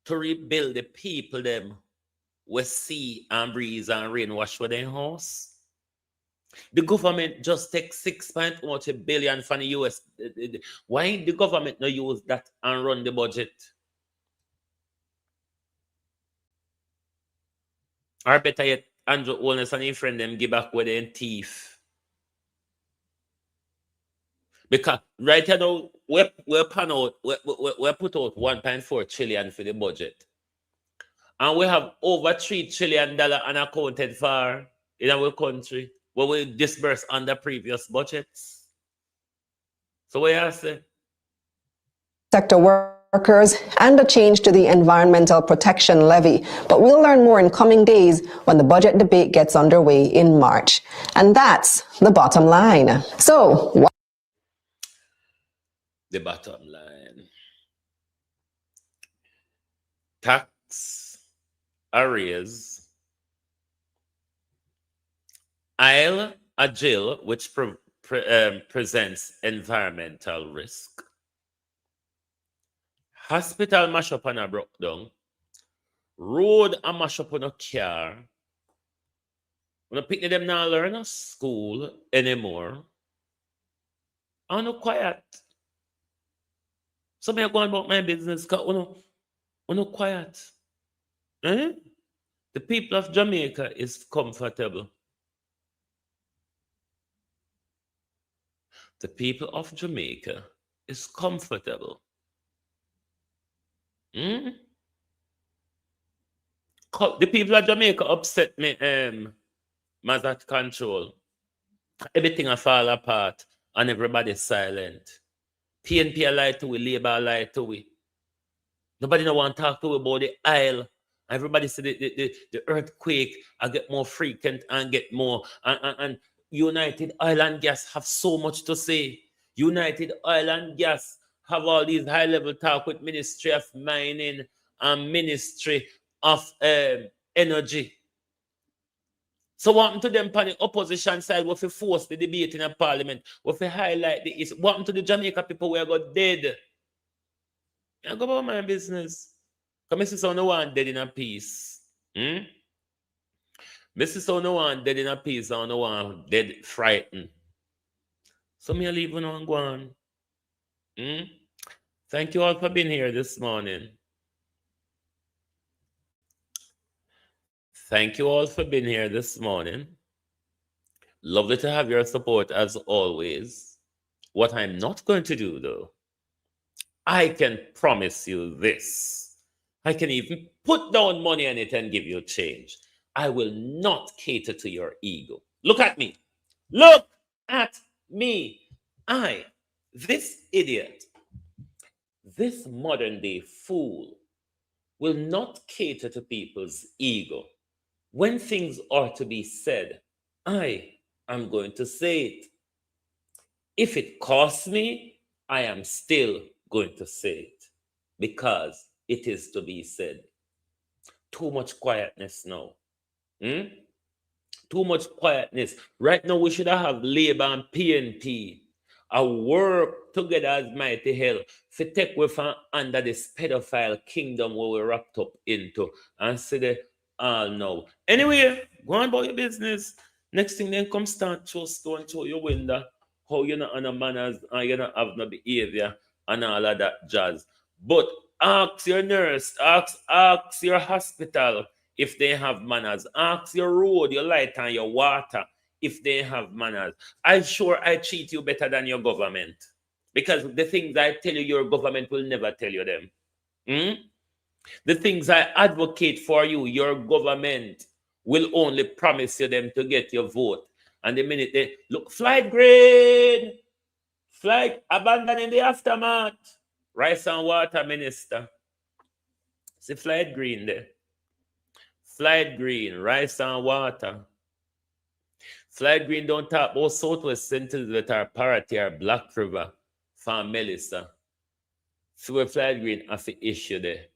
to rebuild the people them with sea and breeze and rain wash with their house? The government just take 6.1 billion from the US. Why the government not use that and run the budget? Or better yet, Andrew Holness and his friend them give back with their teeth. Because right now, we put out 1.4 trillion for the budget. And we have over $3 trillion unaccounted for in our country. what we disbursed under previous budgets. So what you say? Sector workers and a change to the Environmental Protection Levy. But we'll learn more in coming days when the budget debate gets underway in March. And that's the bottom line. So, the bottom line. Tax arrears. Isle a jail which presents environmental risk. Hospital mash up and a broke down. Road a mash up on a car. When I pick them now learn a school anymore. I'm not quiet. So me go on about my business because I'm not quiet. Eh? The people of Jamaica is comfortable. The people of Jamaica is comfortable. The people of Jamaica upset me, Mazat control. Everything I fall apart and everybody's silent. PNP lied to we, Labour lied to we. Nobody no want to talk to we about the Isle. Everybody said the earthquake I get more frequent and get more and United Oil and Gas have so much to say. United Oil and Gas have all these high-level talk with Ministry of Mining and Ministry of Energy. So what happened to them on the opposition side? What if force the debate in a parliament? What if highlight the issue? What happened to the Jamaica people where got dead? I go about my business. Come Mrs. So no one dead in a peace. Mrs. So no one dead in a peace or no one dead frightened. So me leave on and go on. Thank you all for being here this morning. Thank you all for being here this morning. Lovely to have your support as always. What I'm not going to do though, I can promise you this. I can even put down money on it and give you change. I will not cater to your ego. Look at me. Look at me. This idiot, this modern day fool, will not cater to people's ego. When things are to be said, I am going to say it. If it costs me, I am still going to say it because it is to be said. Too much quietness now. Too much quietness. Right now, we should have Labour and PNP work together as mighty hell to take away from under this pedophile kingdom where we're wrapped up into and say the all now. Anyway, go on about your business. Next thing then come start throw stone through your window how you're not on a manners and you don't have no behavior and all of that jazz. But ask your nurse, ask your hospital if they have manners. Ask your road, your light and your water if they have manners. I'm sure I treat you better than your government. Because the things I tell you, your government will never tell you them. The things I advocate for you, your government will only promise you them to get your vote. And the minute they look, flight grade, flight abandoning the aftermath. Rice and water minister. See flight green there. Flight green, rice and water. Flight green don't talk about Southwest Central that are Parity or Black River from Melissa. So we flight green have to issue there.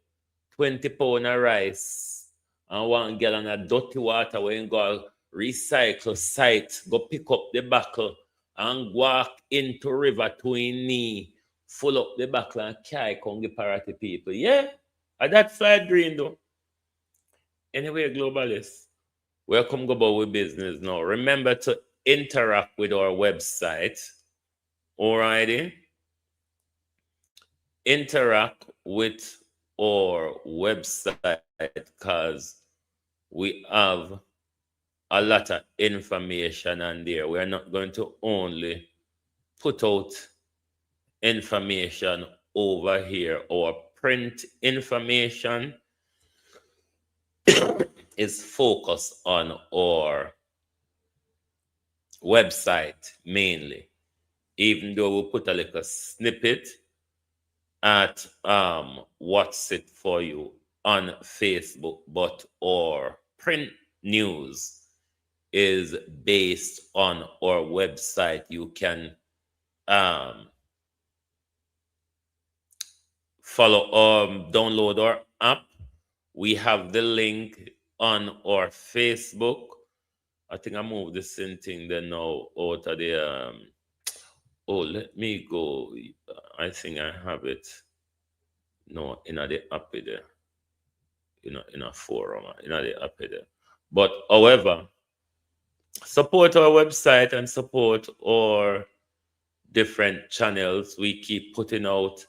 20 pounds of rice and 1 gallon of dirty water when you go recycle site, go pick up the buckle and walk into river to in knee, full up the buckle and carry come the Parity people. Yeah, and that flight green though. Anyway, globalists, welcome go about with business now. Remember to interact with our website. Alrighty? Interact with our website because we have a lot of information on there. We are not going to only put out information over here. Our print information is focused on our website mainly, even though we'll put a little snippet at what's it for you on Facebook, but our print news is based on our website. You can download our app. We have the link on our Facebook. I think I moved this thing then now out of the let me go. I think I have it. No, in the app there. In a forum, in the app there. But however, support our website and support our different channels. We keep putting out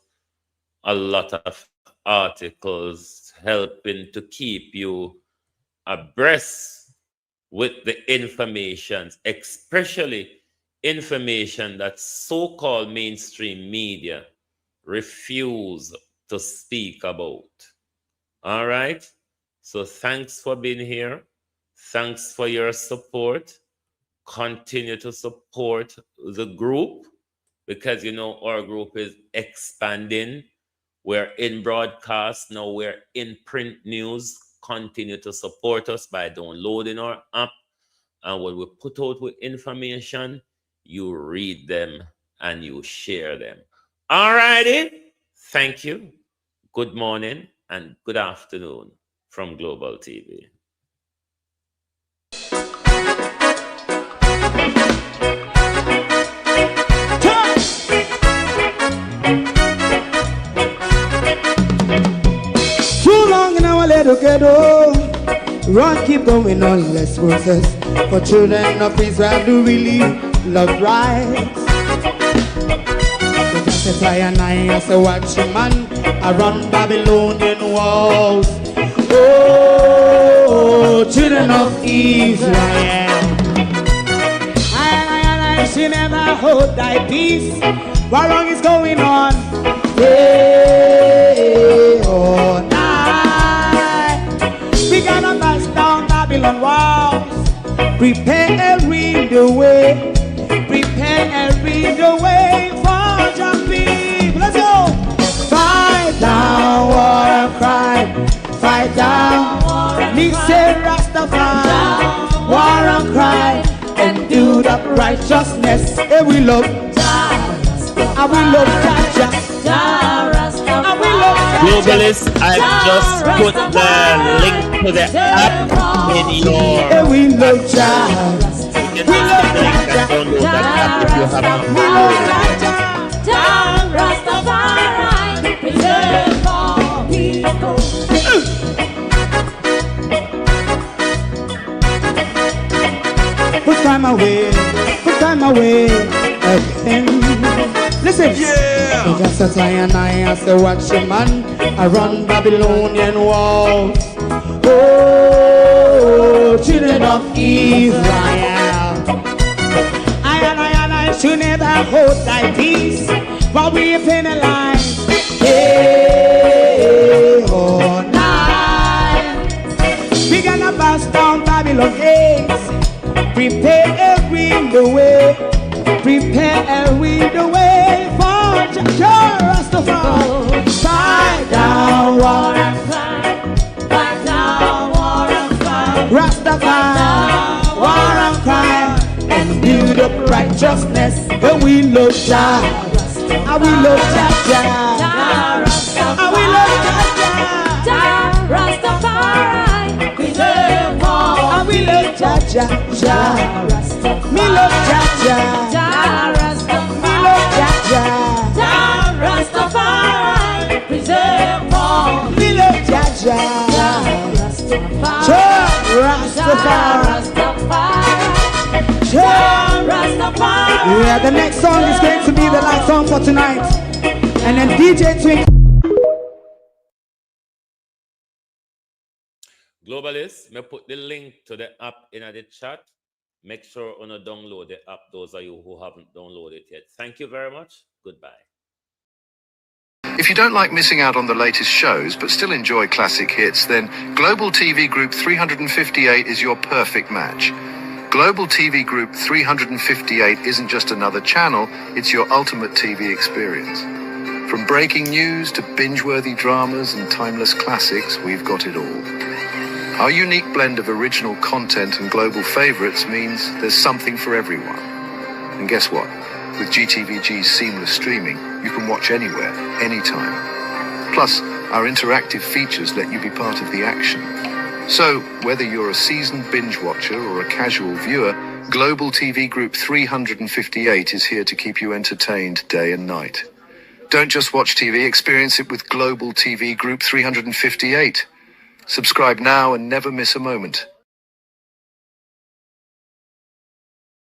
a lot of articles helping to keep you abreast with the information, especially information that so-called mainstream media refuse to speak about. All right? So thanks for being here. Thanks for your support. Continue to support the group because, our group is expanding. We're in broadcast. Now we're in print news. Continue to support us by downloading our app. And when we put out with information, you read them and you share them. All righty. Thank you. Good morning and good afternoon from Global TV. Too long in our little ghetto, run keep going on, let's process. For children of Israel do really love rights. So just as I and I as a watchman, I run Babylonian walls. Oh, children of Israel, I should never hold thy peace. What wrong is going on? Hey, oh, night. We gotta bust down Babylon walls. Prepare the way. Prepare the way for your people. Let's go. Fight down war and crime. Fight down me say Rastafari. War and crime and do the righteousness. And we love and we love Jaja. And we love Jaja. Globalists, I've just put the link to the app in your. And we love Jaja. We love Jaja. Download that app if you have not We love downloaded Jaja. Rastafari, preserve all people. Put time away again. Listen, yeah. Just as I and I as a watchman, I run Babylonian walls. Oh, children of Israel, I and I should never hold thy peace while we penalize. Hey, oh, night. We gonna bust down Babylon gates. Prepare the way. Prepare the way for Rastafari. Fight down war and crime. Fight down war and crime. Rastafari, war and crime, and build up righteousness. And we love Jah, and we love Jah, and we love Jah, Rastafari, preserve all. and we love Jah, me love Jah, me love Jah, Rastafari, preserve all. me love Jah, Rastafari. Yeah, the next song is going to be the last song for tonight, and then DJ Twink. Globalists, may put the link to the app in the chat. Make sure you download the app, those of you who haven't downloaded it yet. Thank you very much. Goodbye. If you don't like missing out on the latest shows but still enjoy classic hits, then Global TV Group 358 is your perfect match. Global TV Group 358 isn't just another channel, it's your ultimate TV experience. From breaking news to binge-worthy dramas and timeless classics, we've got it all. Our unique blend of original content and global favorites means there's something for everyone. And guess what? With GTVG's seamless streaming, you can watch anywhere, anytime. Plus, our interactive features let you be part of the action. So, whether you're a seasoned binge watcher or a casual viewer, Global TV Group 358 is here to keep you entertained day and night. Don't just watch TV, experience it with Global TV Group 358. Subscribe now and never miss a moment.